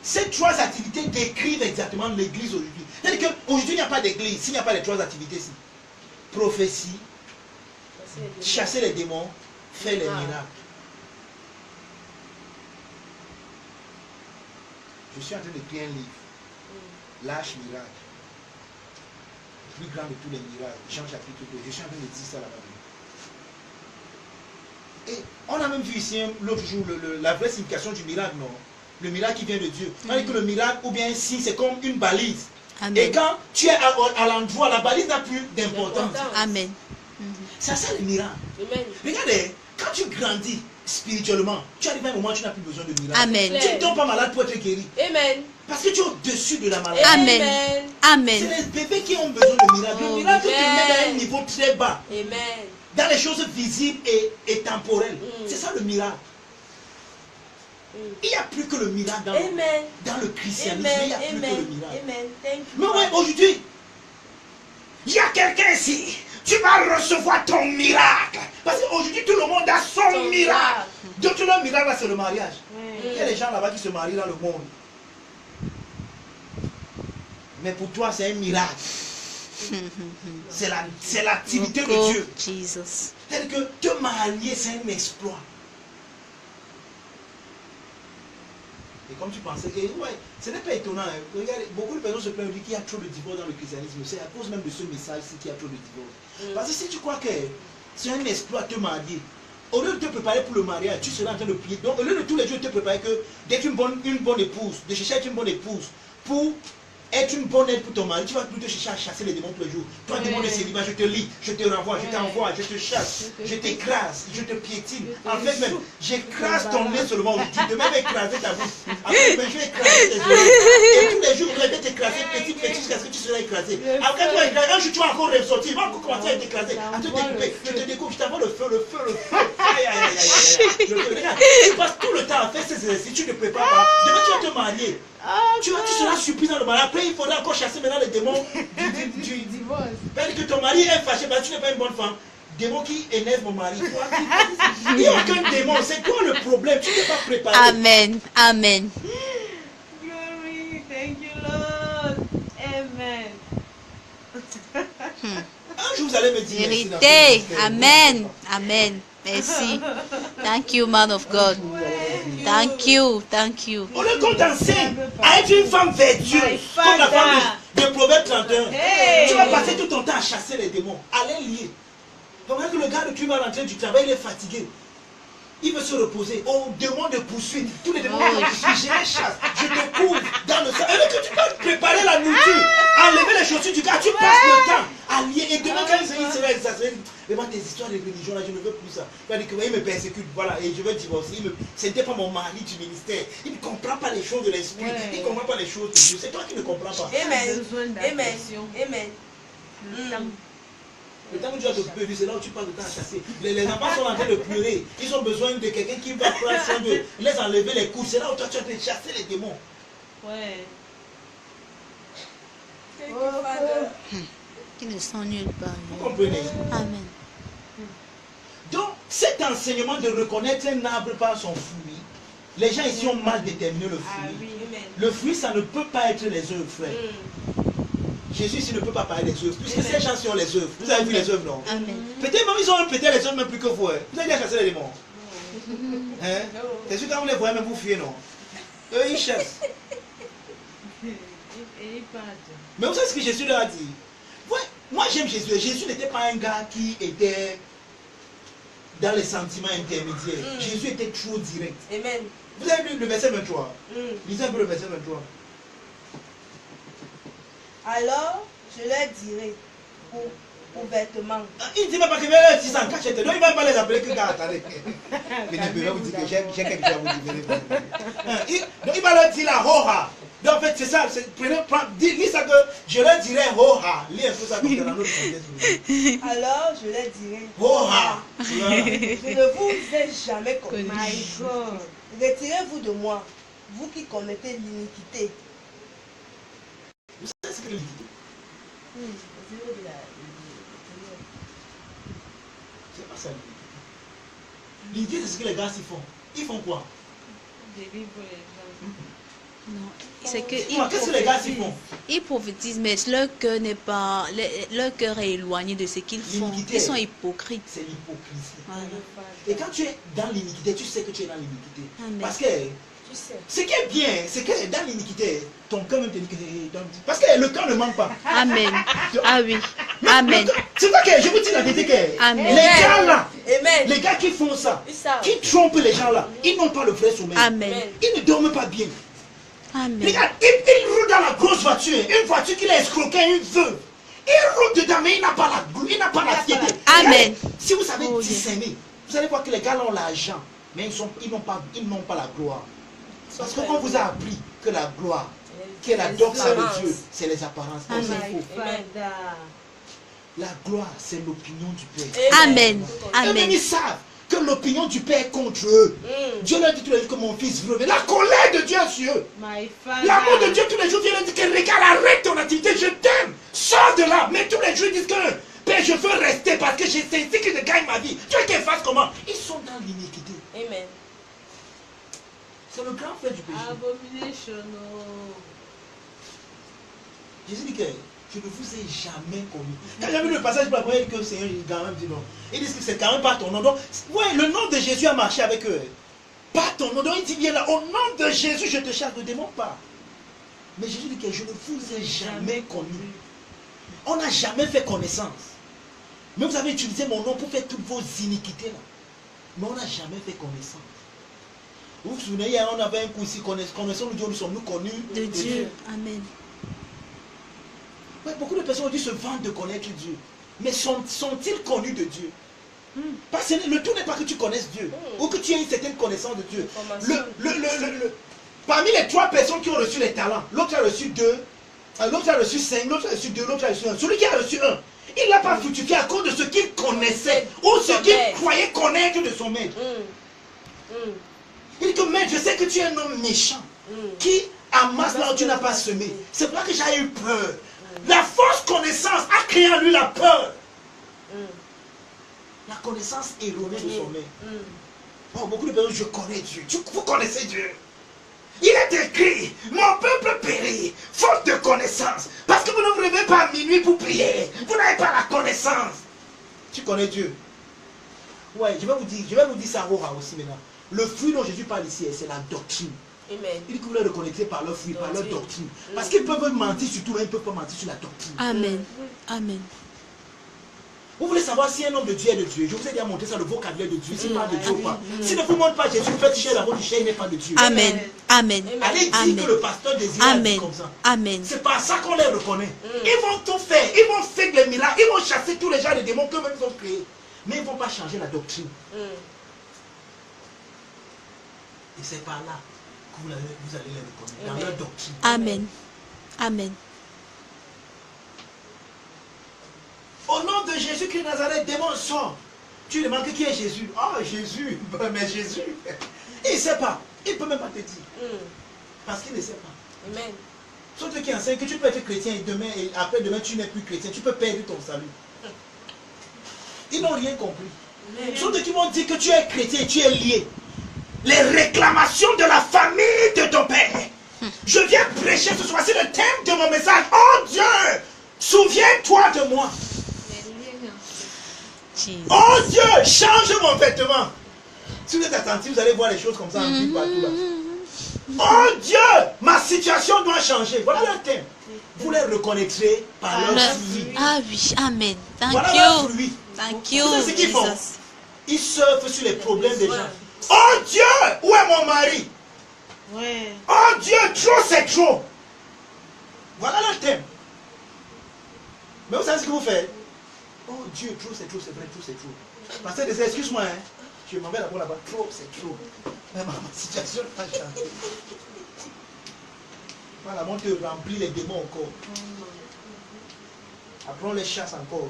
ces trois activités décrivent exactement l'église aujourd'hui. C'est-à-dire qu'aujourd'hui il n'y a pas d'église s'il n'y a pas les trois activités ici. Prophétie, chasser les démons, faire les miracles. Je suis en train d'écrire un livre. Lâche miracle. Le plus grand de tous les miracles. Jean chapitre 2. Je suis en train de dire ça là-bas. Et on a même vu ici l'autre jour la vraie signification du miracle, non? Le miracle qui vient de Dieu. On dit que le miracle ou bien un signe, c'est comme une balise. Amen. Et quand tu es à l'endroit, la balise n'a plus d'importance. Amen. C'est ça le miracle. Amen. Regardez, quand tu grandis spirituellement, tu arrives à un moment où tu n'as plus besoin de miracle. Amen. Tu ne tombes pas malade pour être guéri. Amen. Parce que tu es au-dessus de la maladie. Amen. C'est Amen. les bébés qui ont besoin de miracle. Le Oh, miracle te amen. met à un niveau très bas. Amen. Dans les choses visibles et temporelles. C'est ça le miracle. Il n'y a plus que le miracle dans le christianisme. Il n'y a plus que le miracle. Amen. Thank you. Mais ouais, aujourd'hui, il y a quelqu'un ici. Tu vas recevoir ton miracle. Parce qu'aujourd'hui, tout le monde a son miracle. D'autres, leur miracle, là, c'est le mariage. Il y a des gens là-bas qui se marient dans le monde. Mais pour toi, c'est un miracle. C'est l'activité de Dieu. Jesus. C'est-à-dire que te marier, c'est un exploit. Et comme tu pensais, et ouais, ce n'est pas étonnant. Hein. Regardez, beaucoup de personnes se plaignent qu'il y a trop de divorce dans le christianisme. C'est à cause même de ce message-ci qu'il y a trop de divorce. Parce que si tu crois que c'est un exploit te marier, au lieu de te préparer pour le mariage, tu seras en train de prier. Donc au lieu de tous les jours te préparer d'être une bonne épouse, de chercher à être une bonne épouse, pour être une bonne aide pour ton mari, tu vas plutôt chercher à chasser les démons tous les jours. Toi, démon de célibat, je te lis, je te renvoie, je t'envoie, je te chasse, je t'écrase, je te piétine. En fait même, j'écrase ton nez seulement aujourd'hui. Demain, je vais écraser ta bouche. Après, je vais écraser tes yeux. Et tous les jours, je vais t'écraser petit jusqu'à ce que tu seras écrasé. Après, tu vas écraser. Un jour, tu vas encore ressortir. Il va encore commencer à t'écraser, à te découper. Je te découpe, je t'envoie le feu. Aïe, aïe, aïe, aïe. Regarde, tu passes tout le temps à faire ces exercices, tu ne prépares pas. Demain, tu vas te marier. Tu seras surpris dans le mariage. Après, il faudra encore chasser maintenant les démons du divorce. Parce que ton mari est fâché parce que tu n'es pas une bonne femme. Démon qui énerve mon mari. Il n'y a aucun démon. C'est quoi le problème? Tu n'es pas préparé. Amen. Amen. Glory. Thank you, Lord. Amen. Un jour, vous allez me dire. merci dans ce Vérité. ministère. Amen. Amen. Merci. Thank you, man of God. Thank you. Thank you. On est qu'on t'enseigne à être une femme vertueuse. Comme la femme de Proverbe 31. Hey. Tu vas passer tout ton temps à chasser les démons, à les lier. Pendant que le gars de tu vas rentrer du travail, il est fatigué. Il veut se reposer. On demande de poursuite. Tous les démons qui te poursuivent, je les chasse. Je te couvre dans le sang. Et là que tu peux préparer la nourriture, enlever les chaussures du gars, tu passes le temps à lier. Et demain, quand il sera exaspéré, vraiment tes histoires de religion là, je ne veux plus ça. Il va dire qu'il me persécute, voilà, et je veux divorcer. Ce n'était pas mon mari du ministère. Il ne comprend pas les choses de l'esprit. Il ne comprend pas les choses de Dieu. C'est toi qui ne comprends pas. Amen. Amen. Amen. Le temps où tu vas t'occuper de lui, c'est là où tu passes le temps à chasser. Les enfants sont en train de pleurer. Ils ont besoin de quelqu'un qui va prendre soin de les enlever les coups. C'est là où toi tu vas te chasser les démons. Ouais. Qui ne s'ennuie pas. Vous comprenez? Amen. Donc, cet enseignement de reconnaître un arbre par son fruit, les gens ici ont mal déterminé le fruit. Le fruit, ça ne peut pas être les œuvres, frère. Jésus ici ne peut pas parler des œuvres, puisque ces gens-ci ont les œuvres. Vous avez vu les œuvres, non? Amen. Peut-être même ils ont peut-être les œuvres même plus que vous. Hein. Vous avez déjà chassé les démons. Hein? C'est sûr quand vous les voyez même vous fuyez, non? Eux, ils chassent. Mais vous savez ce que Jésus leur a dit? Ouais, moi j'aime Jésus. Jésus n'était pas un gars qui était dans les sentiments intermédiaires. Jésus était trop direct. Amen. Vous avez lu le verset 23? Lisez un peu le verset 23. Alors, je leur dirai ouvertement. Il ne dit pas que les petits en cachette. Non, il ne va pas les appeler que gars. Attendez. Mais je vais vous dire que j'ai quelque chose à vous dire. Donc il va leur dire la hoha. Donc en fait c'est ça. Lis ça que je leur dirai hoha. Lis un peu ça comme dans notre contexte. Alors, je leur dirai Hoha. je ne vous ai jamais connu. My God. Retirez-vous de moi, vous qui commettez l'iniquité. Vous savez ce que l'iniquité? C'est pas ça l'iniquité. L'iniquité c'est ce que les gars s'y font. Ils font quoi? Délivre les gens. Non. C'est que Qu'est-ce que les gars s'y font? ils prophétisent, mais leur cœur n'est pas, leur cœur est éloigné de ce qu'ils font. L'iniquité. Ils sont hypocrites. C'est l'hypocrisie. Voilà. Et quand tu es dans l'iniquité, tu sais que tu es dans l'iniquité. Amen. Parce que Tu sais. ce qui est bien, c'est que dans l'iniquité, ton cœur même te dit que parce que le cœur ne ment pas. Amen. Ah oui. Amen. C'est pas que je vous dis la vérité que Amen. les gars là, Amen. les gars qui font ça, Ils savent. qui trompent les gens là, ils n'ont pas le vrai sommeil. Amen. Ils ne dorment pas bien. Amen. Regarde, il roule dans la grosse voiture, une voiture qu'il a escroqué une veuve. Il roule dedans, mais il n'a pas la fierté. Amen. Regardez, si vous savez Oh, discerner, vous allez voir que les gars là ont l'argent, mais ils n'ont pas la gloire. Parce qu'on vous a appris que la gloire, qui est la doxa de Dieu, c'est les apparences. Non, Amen. c'est faux. Father. La gloire, c'est l'opinion du Père. Amen. Et même Amen. ils savent que l'opinion du Père est contre eux. Dieu leur dit tous les jours que mon fils veut revenir. La colère de Dieu est sur eux. My Father. L'amour de Dieu tous les jours vient leur dire que regarde, arrête ton activité, je t'aime, sors de là. Mais tous les jours ils disent que Père, je veux rester parce que c'est ici que je gagne ma vie. Tu veux qu'ils fassent comment? Ils sont dans l'iniquité. Amen. C'est le grand frère du péché. Abomination. Oh. Jésus dit que je ne vous ai jamais connu. Quand j'ai vu le passage pour la première fois que le Seigneur il quand même dit non. Ils disent que c'est quand même pas ton nom. Donc, ouais, le nom de Jésus a marché avec eux. Pas ton nom. Donc il dit bien là, au nom de Jésus, je te chasse, ne démon pas. Mais Jésus dit que je ne vous ai jamais connu. On n'a jamais fait connaissance. Mais vous avez utilisé mon nom pour faire toutes vos iniquités là. Mais on n'a jamais fait connaissance. Vous vous souvenez, hier on avait un coup ici, connaissons nous Dieu, nous sommes connus De Dieu. Amen. Ouais, beaucoup de personnes ont dû se vendre de connaître Dieu. Mais sont-ils connus de Dieu? Parce que le tout n'est pas que tu connaisses Dieu ou que tu aies une certaine connaissance de Dieu. Parmi les 3 personnes qui ont reçu les talents, l'autre a reçu 2, l'autre a reçu 5, l'autre a reçu 2, l'autre a reçu 1. Celui qui a reçu 1, il n'a pas fructifié à cause de ce qu'il connaissait ou ce qu'il croyait connaître de son maître. Il dit que maître, je sais que tu es un homme méchant qui amasse là où tu n'as pas semé. C'est pour ça que j'ai eu peur. La fausse connaissance a créé en lui la peur. La connaissance erronée de son maître. Oh, beaucoup de personnes, je connais Dieu. Vous connaissez Dieu. Il est écrit, mon peuple périt, faute de connaissance. Parce que vous ne vous levez pas à minuit pour prier. Vous n'avez pas la connaissance. Tu connais Dieu. Ouais, je vais vous dire ça aussi maintenant. Le fruit dont Jésus parle ici, c'est la doctrine. Amen. Il dit que vous les reconnaîtrez par leur fruit, par leur doctrine. Parce qu'ils peuvent mentir sur tout, mais ils ne peuvent pas mentir sur la doctrine. Amen. Amen. Vous voulez savoir si un homme de Dieu est de Dieu? Je vous ai déjà montré ça, le vocabulaire de Dieu, s'il parle de Dieu ou pas. S'il ne vous montre pas Jésus, faites cher la route du cher, il n'est pas de Dieu. Amen. Amen. Allez dire Amen. que le pasteur d'Israël dit Amen. comme ça. Amen. C'est par ça qu'on les reconnaît. Ils vont tout faire, ils vont faire des miracles, ils vont chasser tous les gens des démons qu'eux-mêmes ont créés. Mais ils ne vont pas changer la doctrine. Et c'est par là que vous allez les reconnaître, dans leur doctrine. Amen. Amen. Au nom de Jésus-Christ de Nazareth, démon sort. Tu demandes qui est Jésus? Ah, Jésus. Mais Jésus, il ne sait pas. Il ne peut même pas te dire. Parce qu'il ne sait pas. Amen. Ce sont ceux qui enseignent que tu peux être chrétien et après demain tu n'es plus chrétien. Tu peux perdre ton salut. Ils n'ont rien compris. Ce sont ceux qui vont dire que tu es chrétien et tu es lié. Les réclamations de la famille de ton père. Je viens prêcher ce soir. C'est le thème de mon message. Oh Dieu, souviens-toi de moi. Oh Dieu, change mon vêtement. Si vous êtes attentif, vous allez voir les choses comme ça en Bible partout là. Oh Dieu, ma situation doit changer. Voilà le thème. Vous les reconnaîtrez par leur fruit. Ah oui, amen. Thank Voilà leur you. fruit. Thank you, Vous savez ce qu'ils font? Jesus. Ils surfent sur les problèmes des gens. Oh Dieu, où est mon mari? Ouais. Oh Dieu, trop c'est trop. Voilà le thème. Mais vous savez ce que vous faites? Oh Dieu, trop c'est vrai, trop c'est trop. Parce que excuse-moi, hein, je m'en vais d'abord là-bas. Trop c'est trop. Mais ma situation n'a pas changé. Voilà, on te remplit les démons encore. Après on les chasse encore.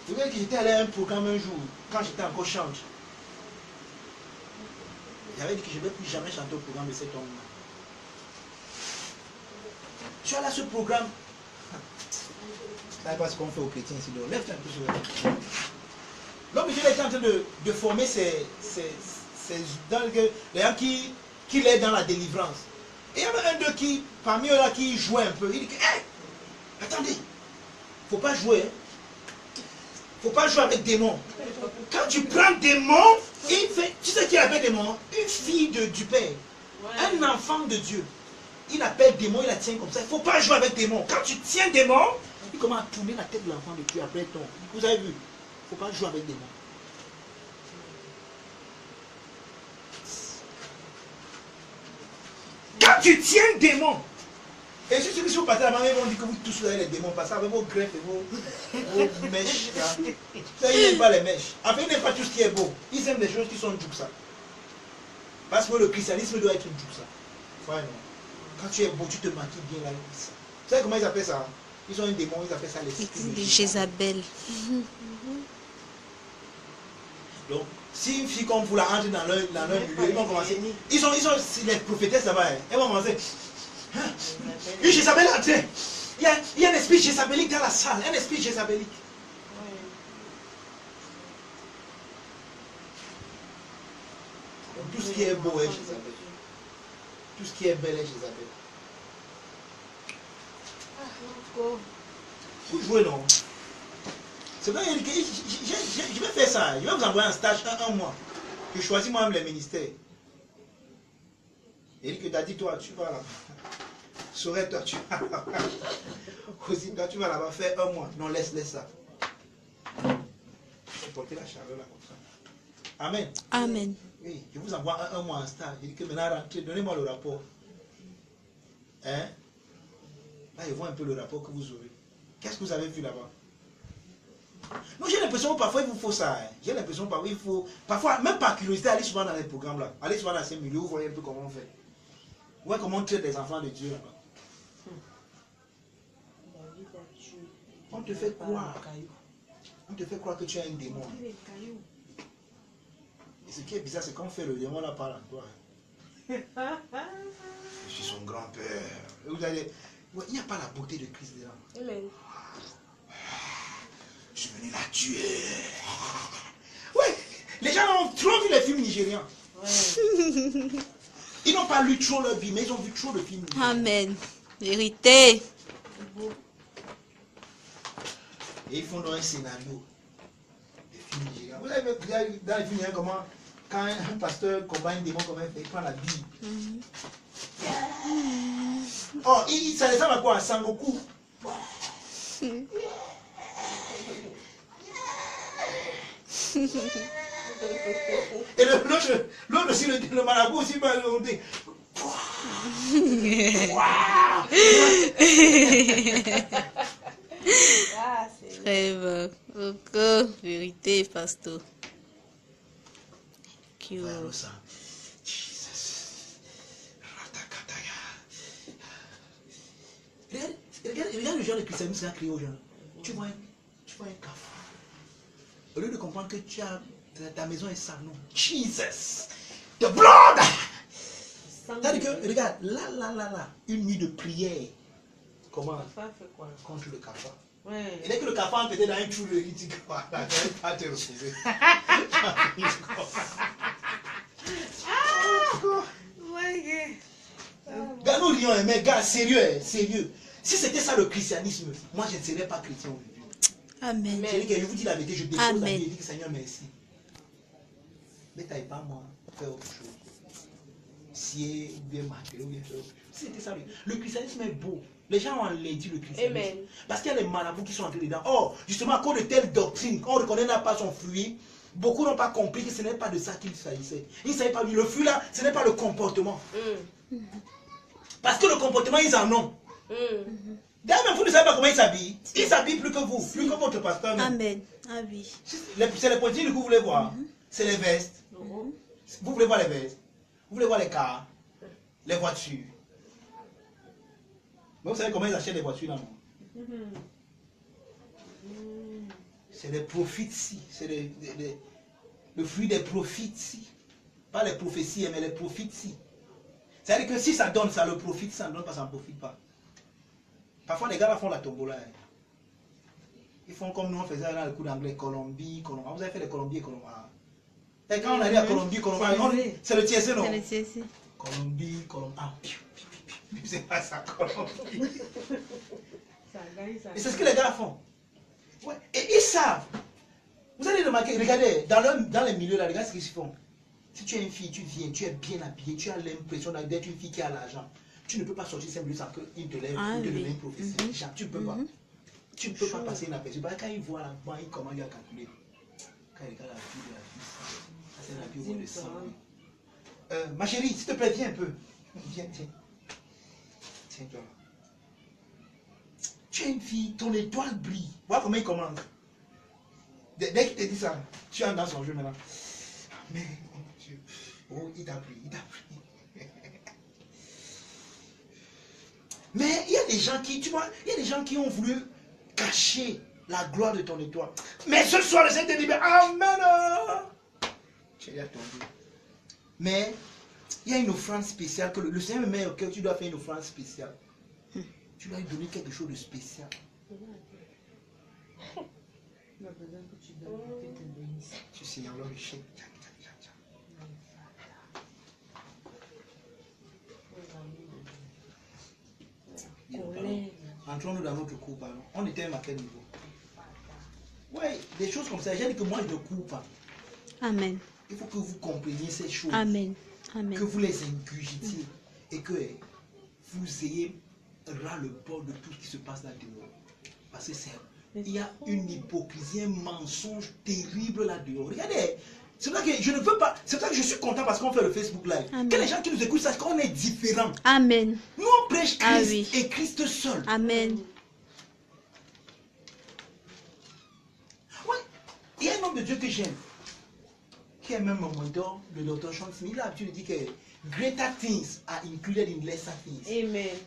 Vous voyez que j'étais allé à un programme un jour, quand j'étais encore chante. J'avais dit que je ne vais plus jamais chanter au programme de cet homme-là. Je suis allé à ce programme. Ça n'est pas ce qu'on fait aux chrétiens ici. Donc, lève-toi un peu sur la. L'homme était en train de former les gens qui l'aident dans la délivrance. Et il y avait un d'eux qui, parmi eux là, qui jouait un peu. Il dit que, hey, attendez, il ne faut pas jouer. Hein. Il ne faut pas jouer avec démons. Quand tu prends démons, tu sais qui appelle démon? Une fille du Père. Un enfant de Dieu. Il appelle démon, il la tient comme ça. Il ne faut pas jouer avec démons. Quand tu tiens démon, il commence à tourner la tête de l'enfant de Dieu après ton. Vous avez vu? Il ne faut pas jouer avec démons. Quand tu tiens démon, et si vous partez à la maman, ils vont dire que vous tous vous avez les démons, passez avec vos greffes et vos mèches. Ça, ils n'aiment pas les mèches. En fait, ils n'aiment pas tout ce qui est beau. Ils aiment les choses qui sont djouksa. Parce que le christianisme doit être djouksa. Ouais, non. Quand tu es beau, tu te maquilles bien là. Vous savez comment ils appellent ça? Ils ont un démon, ils appellent ça l'esprit de Jézabel. Donc, si une fille comme vous la entre dans leur milieu, ils vont commencer. Ils ont les prophétesses là-bas. Elles vont commencer. Une Jézabel est entrée. Il y a un esprit jézabélique dans la salle. Un esprit jézabélique. Donc, tout ce qui est beau est Jézabel. Tout ce qui est bel est Jézabel. Vous jouez non? C'est vrai, je vais faire ça. Je vais vous envoyer un stage un mois. Je choisis moi-même les ministères. Et que tu as dit, toi, tu vas là-bas. Saurais, toi, tu vas là-bas. Aussi, toi, tu vas là-bas faire un mois. Non, laisse ça. Je vais porter la chaleur là comme ça. Amen. Amen. Oui, je vous envoie un mois en stage. Je dis que maintenant, rentrez, donnez-moi le rapport. Hein? Là, je vois un peu le rapport que vous aurez. Qu'est-ce que vous avez vu là-bas? Non, j'ai l'impression que parfois il vous faut ça. Hein. J'ai l'impression que parfois il faut. Parfois, même par curiosité, allez souvent dans les programmes là. Allez souvent dans ces milieux, vous voyez un peu comment on fait. Vous voyez comment on traite les enfants de Dieu là-bas. On te fait croire. On te fait croire que tu as un démon. Et ce qui est bizarre, c'est quand on fait le démon là parle en toi. Je suis son grand-père. Vous allez. Il n'y a pas la beauté de Christ dedans. Amen. Je suis venu la tuer. Ouais, les gens ont trop vu les films nigérians. Ouais. Ils n'ont pas lu trop leur vie, mais ils ont vu trop de films nigérians. Amen. Vérité. Et ils font dans un scénario des films nigérians. Vous avez vu dans les films nigériens comment, quand un pasteur combat un démon, comment il prend la Bible. Oh, ça ressemble à quoi? À Sangoku. Et l'autre aussi, le marabout aussi, on dit. Très bon. Encore. Vérité, pasteur. Regarde le genre de christianisme qu'il a créé aux gens. Tu vois un café. Au lieu de comprendre que ta maison est sale, non. Jesus! The blood! C'est-à-dire que, regarde, là, une nuit de prière. Comment? Cafard fait quoi? Contre le cafard. Ouais. Et dès que le cafard était dans un trou, il dit quoi? Là, tu n'arrives pas à te retrouver. Gars, nous rions, mais gars, sérieux, sérieux. Si c'était ça le christianisme, moi je ne serais pas chrétien aujourd'hui. Amen. Je vous dis la vérité, je dépose la vie et je dis Seigneur merci. Mais tu n'avais pas moi faire autre chose. Si ou bien mater ou bien faire autre chose. Si c'était ça, le christianisme est beau. Les gens ont enlaidi le christianisme. Amen. Parce qu'il y a les marabouts qui sont entrés dedans. Or, justement, à cause de telle doctrine, quand on ne reconnaît pas son fruit, beaucoup n'ont pas compris que ce n'est pas de ça qu'il s'agissait. Ils ne savaient pas, le fruit là, ce n'est pas le comportement. Parce que le comportement, ils en ont. D'ailleurs, même vous ne savez pas comment ils s'habillent. Ils s'habillent plus que vous, plus que votre pasteur. Même. Amen. Ah oui. C'est les politiques que vous voulez voir. C'est les vestes. Vous voulez voir les vestes. Vous voulez voir les cars, les voitures. Mais vous savez comment ils achètent les voitures là, non? C'est des prophéties. C'est le fruit des prophéties. Pas les prophéties, mais les prophéties. C'est-à-dire que si ça donne, ça le profite. Si ça ne donne pas, ça ne profite pas. Parfois, les gars là font la tombola. Ils font comme nous, on faisait dans le cours d'anglais, Colombie, Colomba. Vous avez fait les Colombies et Colomba. Et quand on arrive à Colombie, Colomba, c'est le TSC, non? C'est le TSC. Colombie, Colomba. C'est pas ça, Colombie. Et c'est ce que les gars font. Ouais. Et ils savent. Vous allez remarquer, regardez, dans les milieux là, regardez ce qu'ils font. Si tu es une fille, tu viens, tu es bien habillée, tu as l'impression d'être une fille qui a l'argent. Tu ne peux pas sortir simplement sans qu'il te lève ou te donne une prophétie. Tu ne peux pas. Tu ne peux pas passer inaperçu. Quand il voit la banque, il commence à calculer. Quand il regarde la vie de la vie, ça c'est la vie où on le sent. Ma chérie, s'il te plaît, viens un peu. Viens, tiens. Tiens-toi. Tu es une fille, ton étoile brille. Vois comment il commence. Dès qu'il te dit ça, tu entres dans son jeu maintenant. Mais, oh mon Dieu. Oh, il t'a pris, il t'a pris. Mais il y a des gens qui, tu vois, il y a des gens qui ont voulu cacher la gloire de ton étoile. Mais ce soir, le Seigneur te dit, amen. Tu es tombé. Mais il y a une offrande spéciale que le Seigneur me met au cœur, tu dois faire une offrande spéciale. Tu dois lui donner quelque chose de spécial. Tu sais, alors le chèque. Entrons-nous dans notre cours, pardon. On était à quel niveau? Oui, des choses comme ça. J'ai dit que moi je ne cours pas. Amen. Il faut que vous compreniez ces choses. Amen. Amen. Que vous les ingurgitiez et que vous ayez ras-le-bol de tout ce qui se passe là-dehors. Parce que il y a une hypocrisie, un mensonge terrible là-dehors. Regardez, c'est pour ça que je ne veux pas, c'est pour ça que je suis content parce qu'on fait le Facebook Live. Amen. Que les gens qui nous écoutent sachent qu'on est différents. Amen. Nous on prêche Christ et Christ seul. Amen. Oui, il y a un homme de Dieu que j'aime, qui est même mon mentor, le docteur Sean Smith. Il a l'habitude de dire que greater things are included in lesser things. Amen.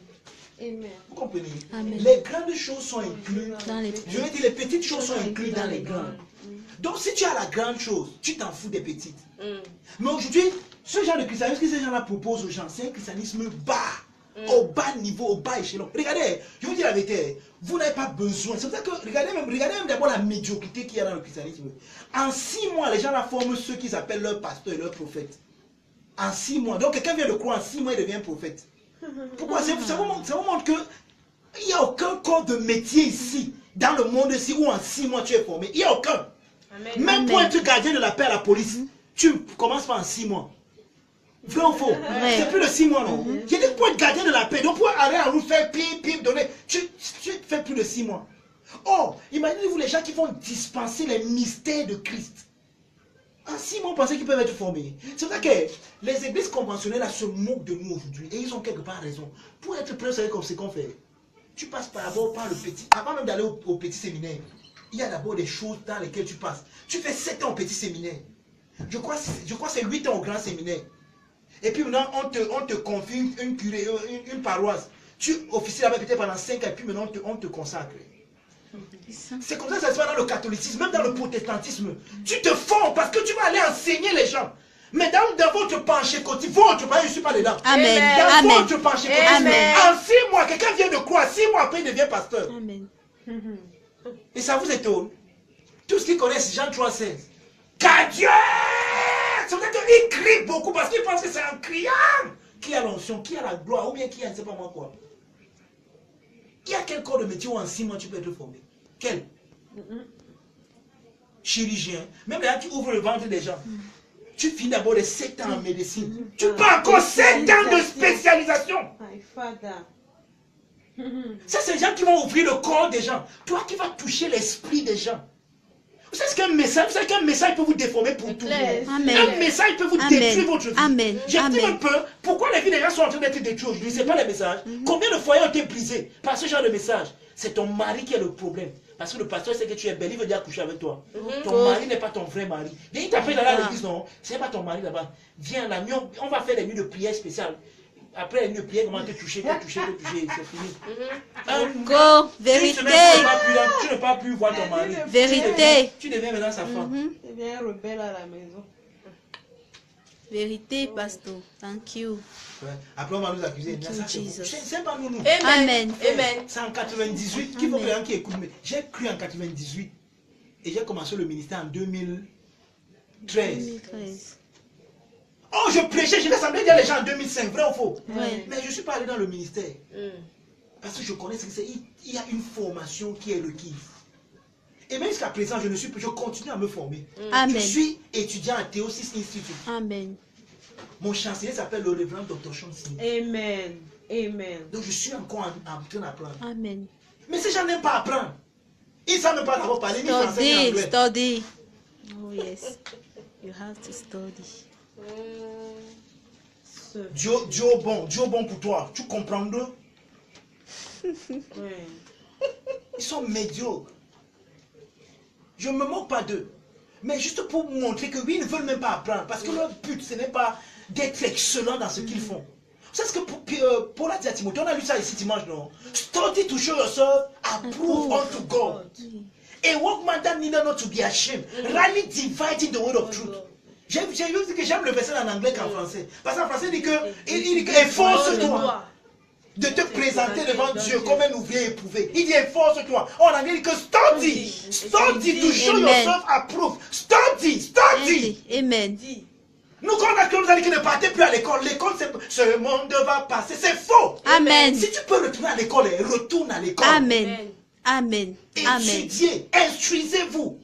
Amen. Vous comprenez? Amen. Les grandes choses sont incluses dans les petites. Je veux dire, les petites choses sont incluses dans les grandes. Donc si tu as la grande chose, tu t'en fous des petites. Mais aujourd'hui, ce genre de christianisme que ces gens-là proposent aux gens, c'est un christianisme bas, au bas niveau, au bas échelon. Regardez, je vous dis la vérité, vous n'avez pas besoin. C'est pour ça que, regardez même d'abord la médiocrité qu'il y a dans le christianisme. En 6 mois, les gens là forment ceux qu'ils appellent leurs pasteurs et leurs prophètes. En 6 mois. Donc quelqu'un vient de croire, en 6 mois, il devient prophète. Pourquoi? Ça vous montre qu'il n'y a aucun corps de métier ici, dans le monde ici, où en 6 mois tu es formé. Il n'y a aucun. Amen. Même pour être gardien de la paix à la police, tu commences pas en 6 mois. Vrai ou faux? C'est plus de 6 mois, non? J'ai dit pour être gardien de la paix, donc pour aller à nous faire pim, donner, tu fais plus de 6 mois. Oh, imaginez-vous les gens qui vont dispenser les mystères de Christ. En 6 mois, on pensait qu'ils peuvent être formés. C'est pour ça que les églises conventionnelles se moquent de nous aujourd'hui. Et ils ont quelque part raison. Pour être prêt, vous savez comme c'est qu'on fait. Tu passes d'abord par le petit. Avant même d'aller au petit séminaire, il y a d'abord des choses dans lesquelles tu passes. Tu fais 7 ans au petit séminaire. Je crois que c'est 8 ans au grand séminaire. Et puis maintenant, on te confie une curée, une paroisse. Tu officies là-bas peut-être pendant 5 ans et puis maintenant on te consacre. C'est comme ça que ça se passe dans le catholicisme, même dans le protestantisme. Tu te formes parce que tu vas aller enseigner les gens. Mais dans votre penché quotidien, votre penché, je ne suis pas dedans. Amen. Dans Amen. votre penché quotidien, Amen. en 6 mois, quelqu'un vient de croire, 6 mois après, il devient pasteur. Amen. Et ça vous étonne. Tous ceux qui connaissent Jean 3,16. Car Dieu, c'est vrai qu'il crie beaucoup parce qu'il pense que c'est en criant qui a l'onction, qui a la gloire, ou bien qui a, je ne sais pas moi quoi. Il y a quel corps de métier où en 6 mois tu peux être formé? Quel? Chirurgien. Même là, tu ouvres le ventre des gens. Tu finis d'abord les 7 ans en médecine. Tu prends encore 7 ans de spécialisation. My father. Ça, c'est les gens qui vont ouvrir le corps des gens. Toi qui vas toucher l'esprit des gens. Vous savez qu'un message peut vous déformer pour tout. Amen. Un message peut vous détruire votre vie. Amen. J'ai dit Amen. un peu pourquoi les vies des gens sont en train d'être détruites aujourd'hui. Ce n'est pas les messages. Combien de foyers ont été brisés par ce genre de message? C'est ton mari qui est le problème. Parce que le pasteur sait que tu es belle, il veut dire coucher avec toi. Ton mari n'est pas ton vrai mari. Viens, il t'appelle dans l'église, non? Ce n'est pas ton mari là-bas. Viens là, on va faire des nuits de prière spéciales. Après les nuits de prière, comment te toucher, c'est fini. Go, vérité. Tu ne peux plus voir ton mari. Vérité. Tu deviens maintenant sa femme. C'est bien rebelle à la maison. Vérité, pasteur. Thank you. Ouais. Après, on va nous accuser. Thank you, Jesus. C'est pas nous. Amen. Amen. C'est en 98 qu'il faut que les gens qui écoutent. J'ai cru en 98 et j'ai commencé le ministère en 2013. 2013. Oh, je prêchais, je rassemblais déjà les gens en 2005, vrai ou faux? Ouais. Mais je ne suis pas allé dans le ministère. Parce que je connais ce que c'est. Il y a une formation qui est requise. Et même jusqu'à présent, je continue à me former. Amen. Je suis étudiant à Théosis Institute. Amen. Mon chancelier s'appelle le révérend Dr. Chancelier. Amen. Amen. Donc je suis encore en train d'apprendre. Amen. Mais ces gens n'aiment pas apprendre. Ils ne savent même pas d'abord parler ni français ni Study. anglais. Study. Oh, yes. You have to study. Dieu bon pour toi. Tu comprends d'eux? Ouais. Ils sont médiocres. Je ne me moque pas d'eux. Mais juste pour montrer que oui, ils ne veulent même pas apprendre. Parce que leur but, ce n'est pas d'être excellent dans ce qu'ils font. Vous savez ce que Paul a dit à Timothée? On a lu ça ici dimanche, non? Study to show yourself approved unto God. A workman that needed not to be ashamed. Rightly dividing the word of truth. J'ai vu que j'aime le verset en anglais qu'en français. Parce qu'en français, il dit que efforce-toi de te présenter devant Dieu comme un ouvrier éprouvé. Il dit efforce-toi. En anglais, il dit que study to show yourself approved. Study. Amen. Nous, quand on a nous a dit que ne partez plus à l'école, l'école, ce monde va passer. C'est faux. Amen. Si tu peux retourner à l'école, retourne à l'école. Amen. Amen. Amen. Étudiez, instruisez-vous.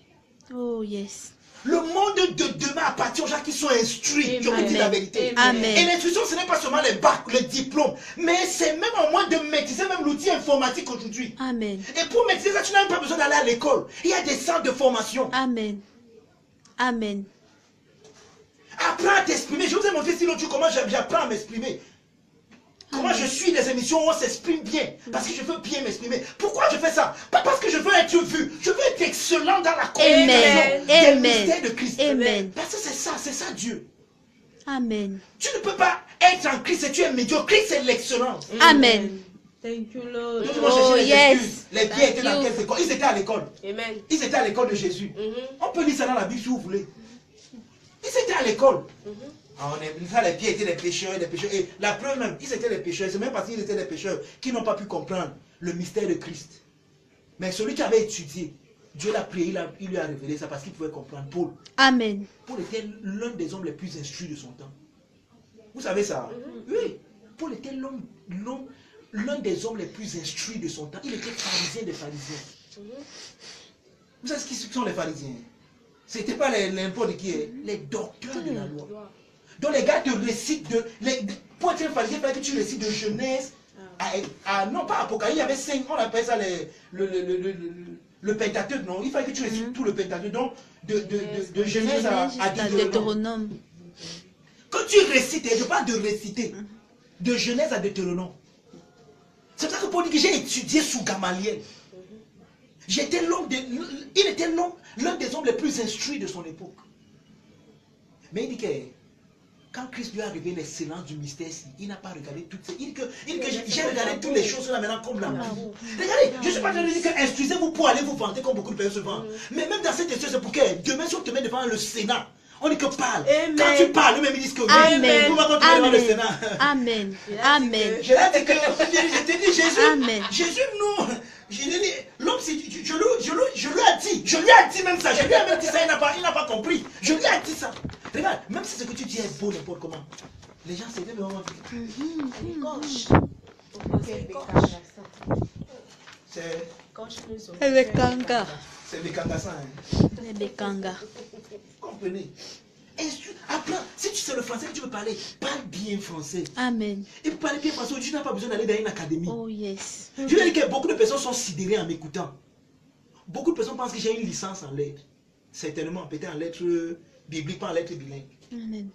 Oh, yes. Le monde de demain appartient aux gens qui sont instruits. Je vous dis la vérité. Amen. Et l'instruction, ce n'est pas seulement les bacs, le diplôme, mais c'est même au moins de maîtriser même l'outil informatique aujourd'hui. Amen. Et pour maîtriser ça, tu n'as même pas besoin d'aller à l'école. Il y a des centres de formation. Amen. Amen. Apprends à t'exprimer. Je vous ai montré si l'autre jour comment j'apprends à m'exprimer. Comment je suis des émissions où on s'exprime bien. Parce que je veux bien m'exprimer. Pourquoi je fais ça? Pas parce que je veux être vu. Je veux être excellent dans la communication des mystères de Christ. Amen. Parce que c'est ça Dieu. Amen. Tu ne peux pas être en Christ et tu es médiocre. Christ, c'est l'excellence. Amen. Thank you, Lord. Nous devons chercher les yes. excuses. Les pieds étaient dans quelle école? Ils étaient à l'école. Amen. Ils étaient à l'école de Jésus. On peut lire ça dans la Bible si vous voulez. Ils étaient à l'école. Ah, les pieds étaient des pécheurs, Et la preuve même, ils étaient des pécheurs. C'est même parce qu'ils étaient des pécheurs qui n'ont pas pu comprendre le mystère de Christ. Mais celui qui avait étudié, Dieu l'a prié, il lui a révélé ça parce qu'il pouvait comprendre. Paul. Amen. Paul était l'un des hommes les plus instruits de son temps. Vous savez ça? Oui. Paul était l'un des hommes les plus instruits de son temps. Il était pharisien des pharisiens. Vous savez ce qui sont les pharisiens? Ce n'était pas n'importe qui, les docteurs de la loi. Donc les gars te récitent pour être un pharisien, il fallait que tu récites de Genèse non pas Apocalypse, il y avait 5, on appelle ça le Pentateuque, non? Il fallait que tu récites tout le Pentateuque, donc de Genèse à Deutéronome. Quand tu récites, et je parle de réciter, de Genèse à Deutéronome. C'est pour ça que Paul dit que j'ai étudié sous Gamaliel. Il était l'un des hommes les plus instruits de son époque. Mais il dit que quand Christ lui a révélé l'excellence du mystère, il n'a pas regardé toutes ces... Il dit que j'ai regardé toutes les choses là maintenant comme l'amour. Regardez, je ne suis pas en train de dire que instruisez-vous pour aller vous vanter comme beaucoup de personnes se vantent. Mais même dans cette histoire, c'est pour que demain, si on te met devant le Sénat, On dit que parle. Amen. Quand tu parles, eux-mêmes ils disent que oui. Amen. Vous va quand tu vas dans le Sénat. Amen. Amen. Je l'ai dit que, je t'ai dit Jésus. Amen. Jésus, non. Je l'ai dit, l'homme, je lui ai dit. Je lui ai dit même ça. Je lui ai même dit ça, il n'a pas compris. Je lui ai dit ça. Regarde, même si ce que tu dis est beau n'importe comment, les gens s'étaient vraiment dit. C'est Avec Kanga. c'est des cangassins. Hein. Les Kanga. Vous comprenez? Apprends. Si tu sais le français, tu veux parler, parle bien français. Amen. Et pour parler bien français, tu n'as pas besoin d'aller dans une académie. Oh yes. Je veux dire que beaucoup de personnes sont sidérées en m'écoutant. Beaucoup de personnes pensent que j'ai une licence en lettres. Certainement, peut-être en lettres bibliques, pas en lettres bilingues. Amen.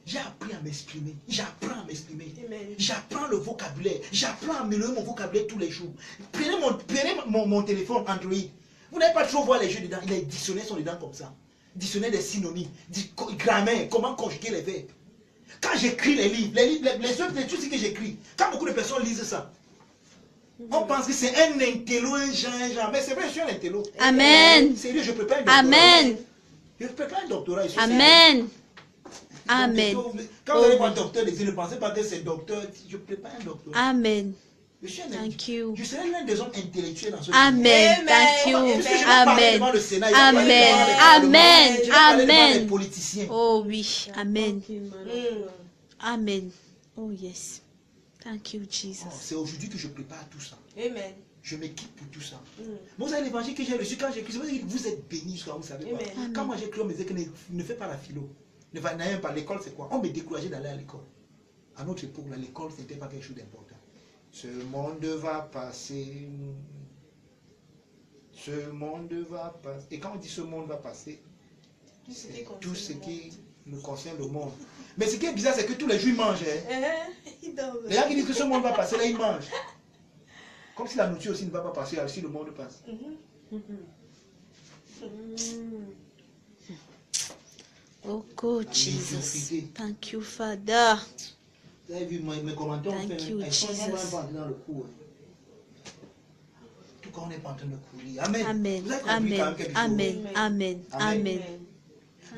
J'ai appris à m'exprimer. J'apprends à m'exprimer. Amen. J'apprends le vocabulaire. J'apprends à améliorer mon vocabulaire tous les jours. Prenez mon téléphone Android. Vous n'allez pas trop voir les jeux dedans. Les dictionnaires sont dedans comme ça. Dictionnaire des synonymes, grammaire, comment conjuguer les verbes. Quand j'écris les livres, les œuvres, tout ce que j'écris, quand beaucoup de personnes lisent ça, on pense que c'est un intello, un genre. Mais c'est vrai, je suis un intello. Amen. Sérieux, je prépare un doctorat. Amen. Je prépare un doctorat. Amen. Amen. Quand vous allez voir un docteur, ne pensez pas que c'est docteur. Je prépare un doctorat. Amen. Je suis un Thank you. Je serai l'un des hommes intellectuels dans ce Amen. Thank you. Parce que je vais parler Amen. devant le Sénat, je vais Amen. parler devant les parlements, Amen. je vais parler devant les Amen. politiciens. Oh oui. Amen. Mm. Amen. Oh yes. Thank you, Jesus. C'est aujourd'hui que je prépare tout ça. Amen. Je m'équipe pour tout ça. Mm. Vous savez l'évangile que j'ai reçu quand j'ai écrit, vous êtes bénis jusqu'à vous ne savez pas. Amen. Quand moi j'ai écrit, on me disait que ne fais pas la philo. Ne va même pas. L'école c'est quoi? On me décourageait d'aller à l'école. À notre époque, l'école c'était pas quelque chose d'important. Ce monde va passer. Ce monde va passer. Et quand on dit ce monde va passer, c'est tout ce qui nous concerne le monde. Mais ce qui est bizarre, c'est que tous les jours ils mangent. Hein. Les gens qui disent que ce monde va passer, là ils mangent. Comme si la nourriture aussi ne va pas passer, si le monde passe. Oh God, Jesus. Thank you, Father. Vous avez vu mes commentaires, Thank on fait you, même Jesus. pas entrer dans le cours. En tout cas, on n'est pas en train de courir. Amen. Amen. Vous avez compris quand même Amen. quelque chose. Amen. Amen. Amen.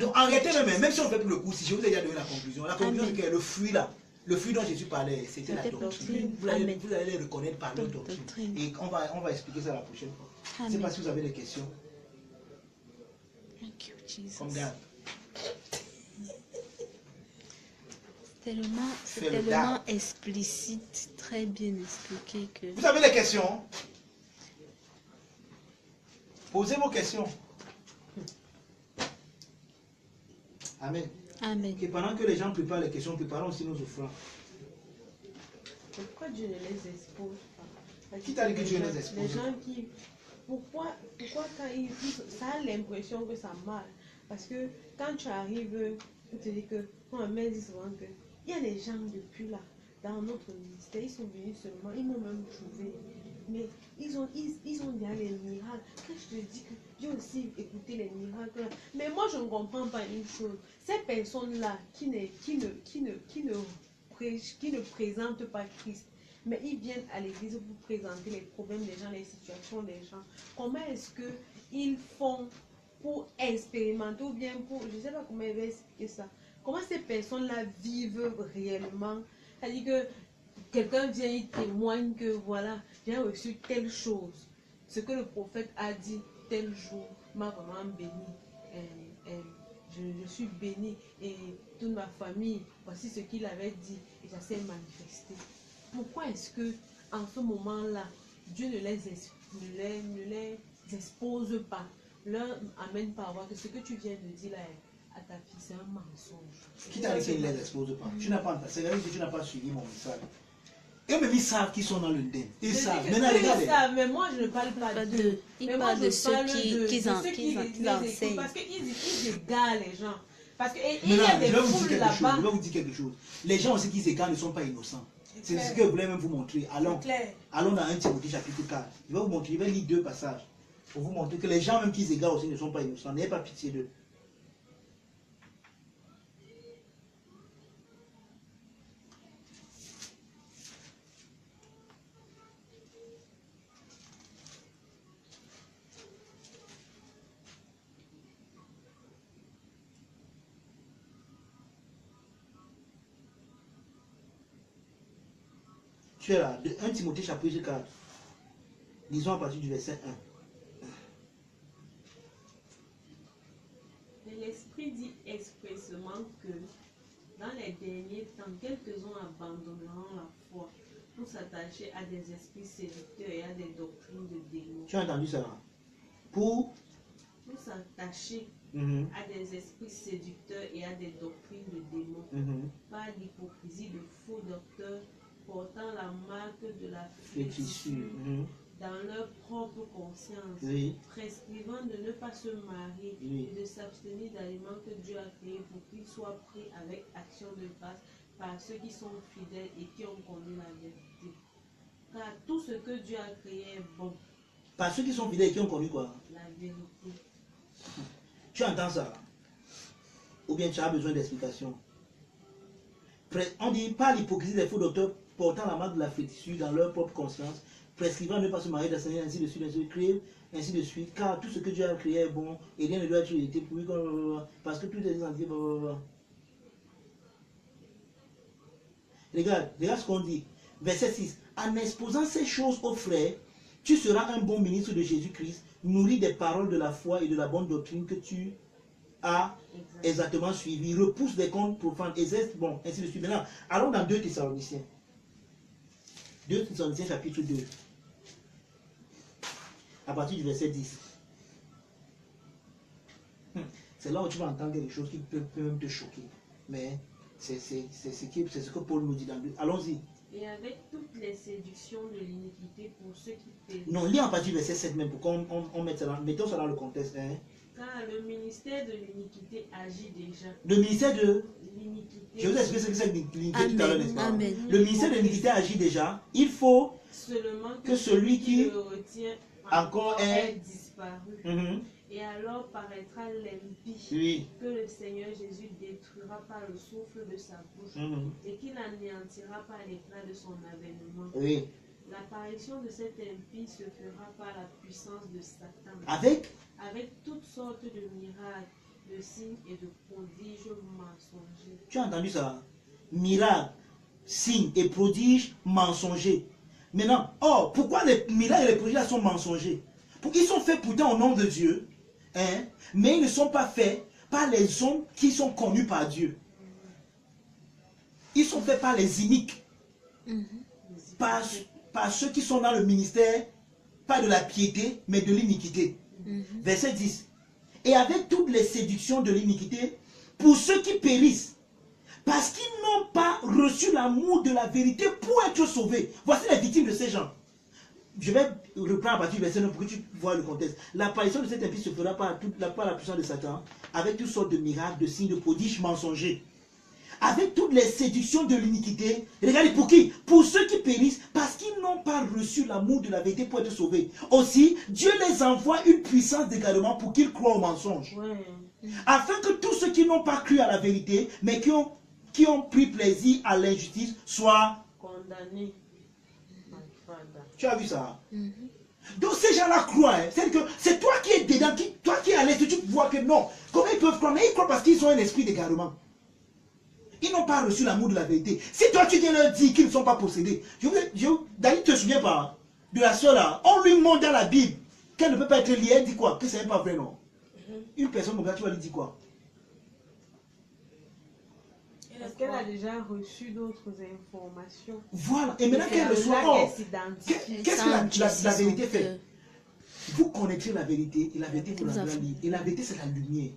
Donc arrêtez même si on ne fait plus le cours, si je vous ai déjà donné la conclusion. La conclusion, Amen. c'est que le fruit là, le fruit dont Jésus parlait, c'était la C'était doctrine. doctrine. Vous allez les reconnaître par leur Doctrine. doctrine. Et on va expliquer ça la prochaine fois. Je ne sais Amen. pas si vous avez des questions. Thank you, Jesus. Comme d'hab. C'est Fais le tellement dard. explicite, très bien expliqué que... Vous avez des questions? Posez vos questions. Amen. Amen. Et pendant que les gens préparent les questions, préparons aussi nos offrandes. Pourquoi Dieu ne les expose pas? Parce Qui t'a dit que Dieu les les gens- expose? Les gens qui... Pourquoi quand ça a l'impression que ça marche? Parce que quand tu arrives, on te dit que... Moi, ma mère dit souvent que... Il y a des gens depuis là, dans notre ministère, ils sont venus seulement, ils m'ont même trouvé. Mais ils ont déjà les miracles. Quand je te dis que j'ai aussi écouté les miracles, mais moi je ne comprends pas une chose. Ces personnes-là qui ne présentent pas Christ, mais ils viennent à l'église pour présenter les problèmes des gens, les situations des gens. Comment est-ce qu'ils font pour expérimenter ou bien pour, je ne sais pas comment ils vont expliquer ça. Comment ces personnes-là vivent réellement? C'est-à-dire que quelqu'un vient, il témoigne que voilà, j'ai reçu telle chose. Ce que le prophète a dit tel jour m'a vraiment béni. Je suis béni et toute ma famille, voici ce qu'il avait dit et ça s'est manifesté. Pourquoi est-ce que en ce moment-là, Dieu ne les expose pas, leur amène pas à voir que ce que tu viens de dire là à ta fille, c'est un mensonge. Qui t'a dit qu'il ne les expose pas? Tu n'as pas, c'est vrai que tu n'as pas suivi mon message. Et même ils savent qu'ils sont dans le den. Ils savent. Maintenant, regardez. Ils savent, mais moi je ne parle pas d'eux. Ils Mais moi, parlent je de ceux parle qui de ceux qu'ils les enseignent. écoutent, parce qu'ils égarent les gens. Parce qu'il y Maintenant, a des je vais vous dire foules quelque chose. là-bas. Je vais vous dire quelque chose. Les gens aussi qui s'égarent ne sont pas innocents. C'est ce que je voulais même vous montrer. Allons dans 1 Timothée chapitre 4. Je vais vous montrer, je vais lire 2 passages pour vous montrer que les gens même qui s'égarent aussi ne sont pas innocents. N'ayez pas pitié d'eux. Tu es là, de 1 Timothée chapitre 4. Disons à partir du verset 1. Mais l'Esprit dit expressément que dans les derniers temps, quelques-uns abandonneront la foi pour s'attacher à des esprits séducteurs et à des doctrines de démons. Tu as entendu ça? Pour S'attacher à des esprits séducteurs et à des doctrines de démons, par l'hypocrisie de faux docteurs portant la marque de la flétrissure dans leur propre conscience, prescrivant de ne pas se marier et de s'abstenir d'aliments que Dieu a créés pour qu'ils soient pris avec action de grâce par ceux qui sont fidèles et qui ont connu la vérité. Car tout ce que Dieu a créé est bon. Par ceux qui sont fidèles et qui ont connu quoi? La vérité. Tu entends ça? Ou bien tu as besoin d'explications? On dit pas l'hypocrisie des faux docteurs portant la marque de la flétrissure dans leur propre conscience, prescrivant de ne pas se marier, d'assaisonner, ainsi de suite, créer, ainsi de suite, car tout ce que Dieu a créé est bon et rien ne doit être été pour lui, parce que tout est entier. Regarde ce qu'on dit. Verset 6. En exposant ces choses aux frères, tu seras un bon ministre de Jésus-Christ, nourri des paroles de la foi et de la bonne doctrine que tu as exactement suivi. Repousse des contes profanes, exerce, bon, ainsi de suite. Maintenant, allons dans 2 Thessaloniciens. 2 Thessaloniciens chapitre 2. À partir du verset 10. C'est là où tu vas entendre quelque chose qui peut même te choquer. Mais c'est ce que Paul nous dit dans 2. Allons-y. Et avec toutes les séductions de l'iniquité pour ceux qui périssent. Non, lis en partie du verset 7 même pour qu'on mette ça dans, mettons ça dans le contexte. Hein. Car le ministère de l'iniquité agit déjà. Le ministère de l'iniquité. Je vous explique ce que c'est que l'iniquité tout à l'heure, n'est-ce pas? Amen. Le ministère de l'iniquité agit déjà. Il faut seulement que celui qui le retient encore est disparu. Et alors paraîtra l'impie que le Seigneur Jésus détruira par le souffle de sa bouche et qu'il anéantira par l'éclat de son avènement. Oui. L'apparition de cet impie se fera par la puissance de Satan. Avec toutes sortes de miracles, de signes et de prodiges mensongers. Tu as entendu ça? Miracles, signes et prodiges mensongers. Maintenant, pourquoi les miracles et les prodiges sont mensongers? Ils sont faits pourtant au nom de Dieu, hein, mais ils ne sont pas faits par les hommes qui sont connus par Dieu. Ils sont faits par les iniques, par ceux qui sont dans le ministère, pas de la piété, mais de l'iniquité. Verset 10. Et avec toutes les séductions de l'iniquité, pour ceux qui périssent, parce qu'ils n'ont pas reçu l'amour de la vérité pour être sauvés. Voici les victimes de ces gens. Je vais reprendre à partir du verset 9 pour que tu vois le contexte. L'apparition de cet impie se fera par la puissance de Satan, avec toutes sortes de miracles, de signes, de prodiges mensongers. Avec toutes les séductions de l'iniquité. Regardez, pour qui? Pour ceux qui périssent, parce qu'ils n'ont pas reçu l'amour de la vérité pour être sauvés. Aussi, Dieu les envoie une puissance d'égarement pour qu'ils croient au mensonge. Afin que tous ceux qui n'ont pas cru à la vérité, mais qui ont pris plaisir à l'injustice, soient condamnés. Tu as vu ça? Donc ces gens-là croient. Hein. C'est toi qui es dedans, toi qui es à l'est, tu vois que non. Comment ils peuvent croire? Mais ils croient parce qu'ils ont un esprit d'égarement. Ils n'ont pas reçu l'amour de la vérité. Si toi tu viens leur dire qu'ils ne sont pas possédés, David ne te souvient pas de la soeur là. On lui montre dans la Bible qu'elle ne peut pas être liée. Elle dit quoi? Que ce n'est pas vrai, non? Une personne comme ça, tu vas lui dire quoi? Parce qu'elle a déjà reçu d'autres informations. Voilà. Et maintenant qu'elle reçoit, qu'est-ce que la vérité fait? Vous connaîtrez la vérité et la vérité vous rendra libre. Et la vérité c'est la lumière.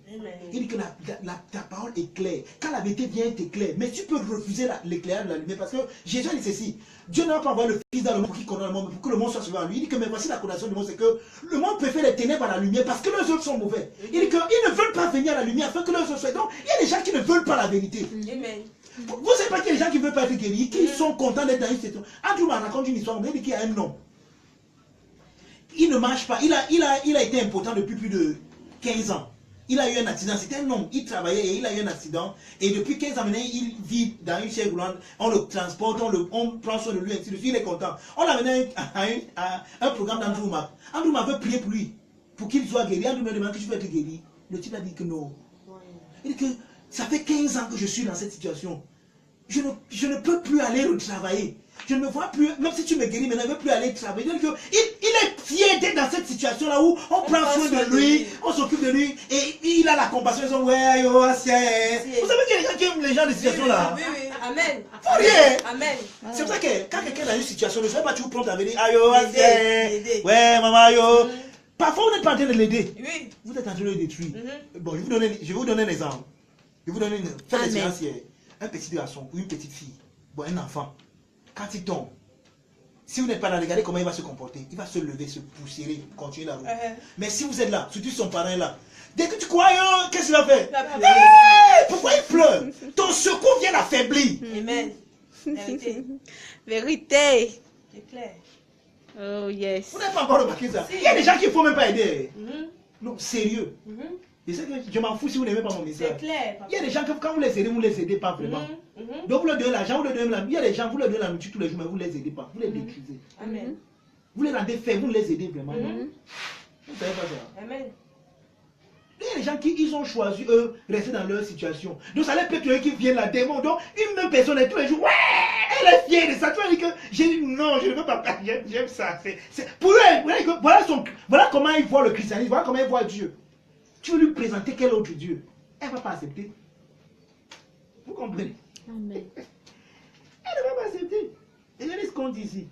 Il dit que ta parole est claire. Quand la vérité vient, t'es clair. Mais tu peux refuser l'éclairage de la lumière parce que Jésus dit ceci. Dieu n'a pas envoyé le Fils dans le monde pour qu'il connaisse le monde, mais pour que le monde soit sauvé en lui. Il dit que mais voici la condamnation du monde, c'est que le monde préfère les ténèbres à la lumière parce que leurs œuvres sont mauvais. Il dit qu'ils ne veulent pas venir à la lumière afin que leurs œuvres soient. Donc il y a des gens qui ne veulent pas la vérité. Amen. Vous savez pas qu'il y a des gens qui ne veulent pas être guéris, qui sont contents d'être dans une situation. Andrew m'a raconté une histoire, il dit qu'il y a un homme. Il ne marche pas. Il a été impotent depuis plus de 15 ans. Il a eu un accident. C'était un homme. Il travaillait et il a eu un accident. Et depuis 15 ans maintenant, il vit dans une chaise roulante. On le transporte, on prend soin de lui, ainsi de suite. Il est content. On l'a amené à un programme d'Andrew Mac. Andrew Mac veut prier pour lui, pour qu'il soit guéri. Andrew me demande que je veux être guéri. Le type a dit que non. Il dit que ça fait 15 ans que je suis dans cette situation. je ne peux plus aller retravailler. Je ne me vois plus, même si tu me guéris, mais je ne veux plus aller travailler. Donc, il est fier d'être dans cette situation-là où on prend soin de lui, on s'occupe de lui, et il a la compassion. Ils sont, ouais, yo, c'est. Vous savez qu'il y a des gens qui aiment les gens de situation-là. Oui, oui, amen. Faut rien. Amen. C'est pour ça que quand quelqu'un est dans une situation, ne soyez pas toujours prompt à venir, ah yo, L'aider. ouais, maman, yo. Parfois, vous n'êtes pas en train de l'aider. Oui. Vous êtes en train de le détruire. Bon, je vais vous donner un exemple. Je vais vous donner faites l'expérience hier. Un petit garçon ou une petite fille, bon, un enfant, quand il tombe, si vous n'êtes pas là, regardez comment il va se comporter. Il va se lever, se pousser, continuer la route. Mais si vous êtes là, surtout son parent est là, dès que tu crois, qu'est-ce qu'il va faire? Pourquoi il pleure? Ton secours vient l'affaiblir. Amen. Vérité. Vérité. C'est clair. Oh yes. Vous n'avez pas encore remarqué ça? Il y a des gens qu'il ne faut même pas aider. Non, sérieux. Et c'est que je m'en fous si vous n'aimez pas mon message. C'est clair. Il y a des gens que quand vous les aidez, vous ne les aidez pas vraiment. Donc vous leur donnez l'argent, vous leur donnez la... Il y a des gens, vous leur donnez la nourriture tous les jours, mais vous ne les aidez pas. Vous les détruisez. Amen. Vous les rendez faibles, vous ne les aidez vraiment. Non? Vous ne savez pas ça. Amen. Il y a des gens qui ils ont choisi, eux, rester dans leur situation. Donc ça les peut être qui viennent la démon. Donc une même personne est tous les jours, ouais, elle est fière de ça. Tu vas dire que j'ai dit non, je ne veux pas, j'aime ça. Pour eux, voilà comment ils voient le christianisme, voilà comment ils voient Dieu. Tu veux lui présenter quel autre Dieu? Elle ne va pas accepter. Vous comprenez? Amen. Elle ne va pas accepter. Et regardez ce qu'on dit ici.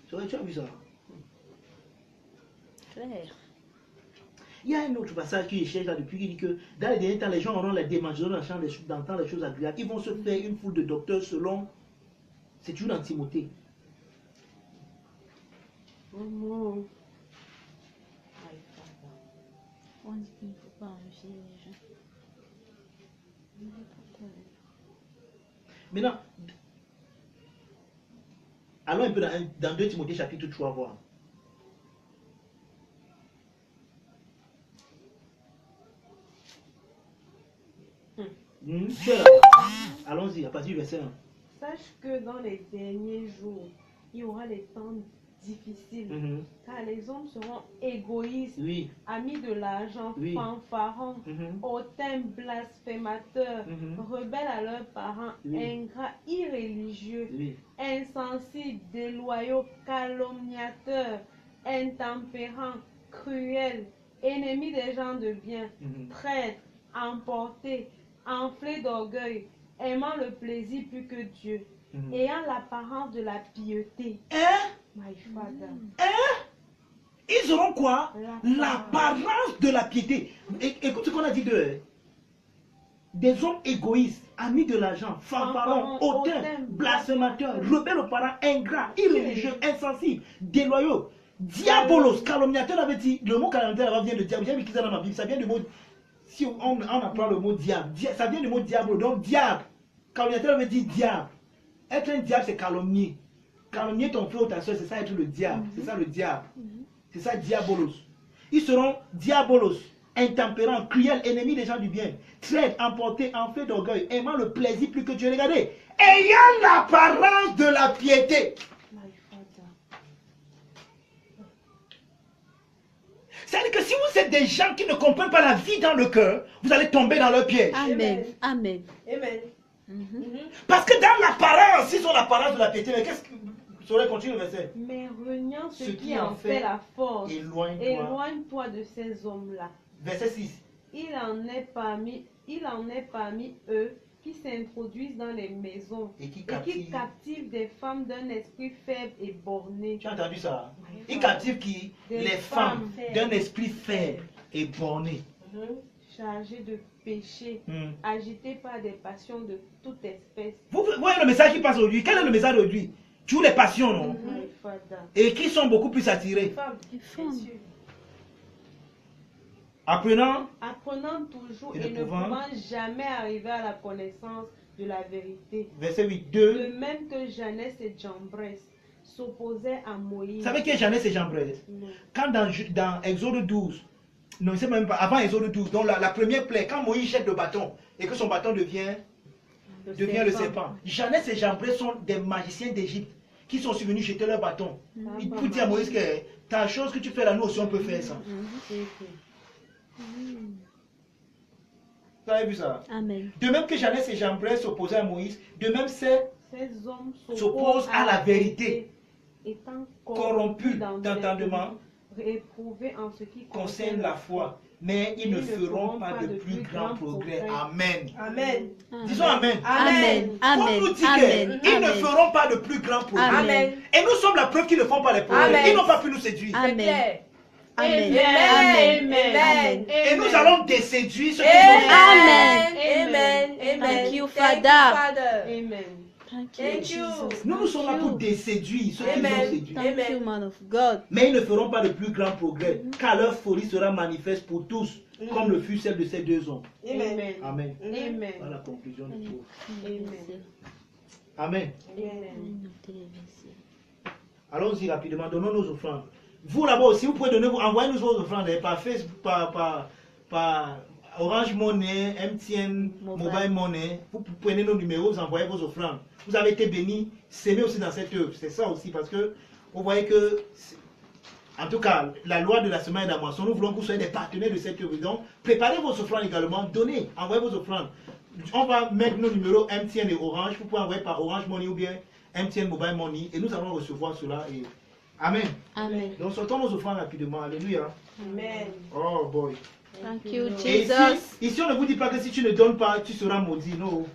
Tu as vu ça? Clair. Il y a un autre passage qui cherche là depuis, qui dit que dans les derniers temps, les gens auront les démangeaient d'entendre les choses agréables. Ils vont se faire une foule de docteurs selon. C'est toujours dans Timothée. On dit qu'il ne faut pas enlever les gens. Maintenant, allons un peu dans 2 Timothée chapitre 3 voir. Tu es là. Allons-y, à partir du verset 1. Sache que dans les derniers jours, il y aura des temps difficiles, car les hommes seront égoïstes, Oui. amis de l'argent, Oui. fanfarons, hautains, blasphémateurs, rebelles à leurs parents, Oui. ingrats, irréligieux, Oui. insensibles, déloyaux, calomniateurs, intempérants, cruels, ennemis des gens de bien, traîtres, emportés, enflés d'orgueil, aimant le plaisir plus que Dieu, ayant l'apparence de la piété. My Father. Ils auront quoi? L'apparence de la piété. Écoute ce qu'on a dit d'eux. Des hommes égoïstes, amis de l'argent, fanfarons, hautains, blasphémateurs, rebelles aux parents, ingrats, irréligieux, insensibles, déloyaux, diabolos, calomniateurs avait dit. Le mot calomniateur vient de diable. J'ai vu qu'ils dans ma Bible. Ça vient du mot. Si on apprend le mot diable, ça vient du mot diabolo. Donc diable. Calomniateur veut dire diable. Être un diable, c'est calomnier. Calomnier ton frère ou ta soeur, c'est ça être le diable. C'est ça le diable. C'est ça diabolos. Ils seront diabolos, intempérants, cruels, ennemis des gens du bien, traîtres, emportés, enflés d'orgueil, aimant le plaisir plus que Dieu. Regardez, ayant l'apparence de la piété. C'est-à-dire que si vous êtes des gens qui ne comprennent pas la vie dans le cœur, vous allez tomber dans leur piège. Amen. Amen. Amen. Parce que dans l'apparence, ils ont l'apparence de la piété, mais qu'est-ce que... Vous continue le verset. Mais reniant ce qui en fait la force, éloigne-toi. éloigne-toi de ces hommes-là. Verset 6. Il en est parmi eux qui s'introduisent dans les maisons Et qui captivent des femmes d'un esprit faible et borné. Tu as entendu ça? Ils captivent qui? Les femmes d'un esprit faible et borné. Chargées de péché, agitées par des passions de toute espèce. Vous voyez le message qui passe aujourd'hui? Quel est le message aujourd'hui? Toutes les passions, non? Et qui sont beaucoup plus attirés. Apprenant toujours et ne pouvant jamais arriver à la connaissance de la vérité. Verset 8. 2. De même que Jeannès et Jambres s'opposaient à Moïse. Vous savez qui est Jeannès et Jambres? Quand dans Exode 12, non, c'est même pas, avant Exode 12, donc la première plaie, quand Moïse jette le bâton et que son bâton devient le serpent. Jeannès et Jambres sont des magiciens d'Égypte qui sont venus jeter leur bâton. Ils pour dire à Moïse que ta chose que tu fais là, nous aussi on peut faire ça. Vous avez vu ça? Amen. De même que Janès et Jambres s'opposaient à Moïse, de même ces Ces hommes s'opposent à la vérité, étant corrompus dans d'entendement, éprouvés en ce qui concerne la foi, mais ils ne feront pas de plus grands progrès. Amen. Amen. Disons Amen. Amen. On Amen. nous dit Amen. qu'ils ne feront pas de plus grands progrès. Amen. Et nous sommes la preuve qu'ils ne font pas les progrès. Amen. Ils n'ont pas pu nous séduire. Amen. Amen. Amen. Amen. Amen. Et nous allons déséduire ceux qui nous Amen. Amen. Amen. Thank you, Thank you, Father. Father. Amen. Thank you, Thank you. Jesus. Nous sommes là Thank pour you. déséduire ceux qui nous ont Amen. séduits. Thank you, man of God. Mais ils ne feront pas de plus grands progrès, car leur folie sera manifeste pour tous, comme le fut celle de ces deux hommes. Amen. Amen. Amen. Amen. Voilà la conclusion du cours. Amen. Amen. Amen. Allons-y rapidement, donnons nos offrandes. Vous là-bas aussi, vous pouvez donner, envoyez-nous vos offrandes par Facebook, par Orange Money, MTN, Mobile Money. Vous prenez nos numéros, vous envoyez vos offrandes. Vous avez été bénis, s'aimer aussi dans cette œuvre. C'est ça aussi, parce que vous voyez que, en tout cas, la loi de la semaine de la moisson, nous voulons que vous soyez des partenaires de cette œuvre. Donc, préparez vos offrandes également, donnez, envoyez vos offrandes. On va mettre nos numéros MTN et Orange. Vous pouvez envoyer par Orange Money ou bien MTN Mobile Money et nous allons recevoir cela. Et... Amen. Amen. Donc, sortons nos offrandes rapidement. Alléluia. Amen. Oh boy. Thank you, Et Jesus. ici, on ne vous dit pas que si tu ne donnes pas, tu seras maudit. Non.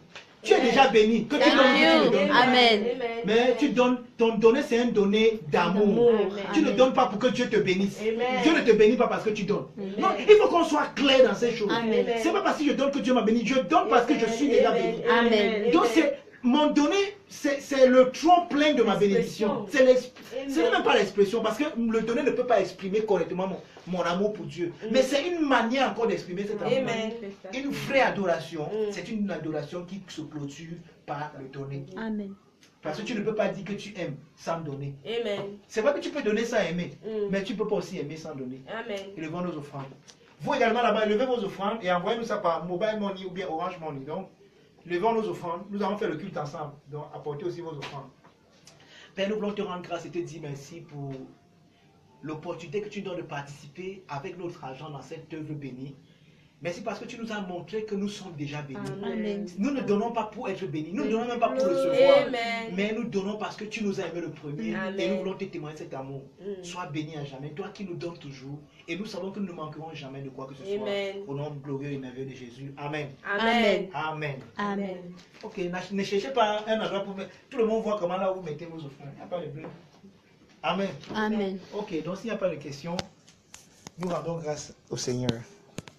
Tu es déjà béni. Que tu donnes, Thank tu ne you. donnes pas. Amen. Mais tu donnes, ton donner, c'est un donner d'amour. D'amour. Tu ne Amen. donnes pas pour que Dieu te bénisse. Amen. Dieu ne te bénit pas parce que tu donnes. Non, il faut qu'on soit clair dans ces choses. Amen. C'est pas parce que je donne que Dieu m'a béni. Je donne parce que je suis déjà béni. Amen. Donc, mon donner, c'est le tronc plein de ma bénédiction. Ce n'est même pas l'expression, parce que le donner ne peut pas exprimer correctement mon amour pour Dieu. Mais c'est une manière encore d'exprimer cet amour. Amen. Une vraie adoration, c'est une adoration qui se clôture par le donner. Amen. Parce que tu ne peux pas dire que tu aimes sans donner. Amen. C'est vrai que tu peux donner sans aimer, Mm. mais tu ne peux pas aussi aimer sans donner. Amen. Élevons nos offrandes. Vous également là-bas, élevez vos offrandes et envoyez-nous ça par Mobile Money ou bien Orange Money. Donc, levons nos offrandes. Nous allons faire le culte ensemble. Donc, apportez aussi vos offrandes. Père, nous voulons te rendre grâce et te dire merci pour l'opportunité que tu donnes de participer avec notre argent dans cette œuvre bénie. Merci parce que tu nous as montré que nous sommes déjà bénis. Amen. Nous ne donnons pas pour être bénis. Nous ne donnons même pas pour recevoir. Amen. Mais nous donnons parce que tu nous as aimé le premier. Amen. Et nous voulons te témoigner cet amour. Mm. Sois béni à jamais. Toi qui nous donnes toujours. Et nous savons que nous ne manquerons jamais de quoi que ce soit. Amen. Au nom glorieux et merveilleux de Jésus. Amen. Amen. Amen. Amen. Ok, ne cherchez pas un endroit pour mettre. Tout le monde voit comment là vous mettez vos offrandes. Il n'y a pas de bleu. Amen. Amen. Ok, donc s'il n'y a pas de questions, nous rendons grâce au Seigneur.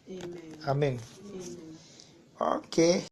Amen. Amen. Amen. Ok.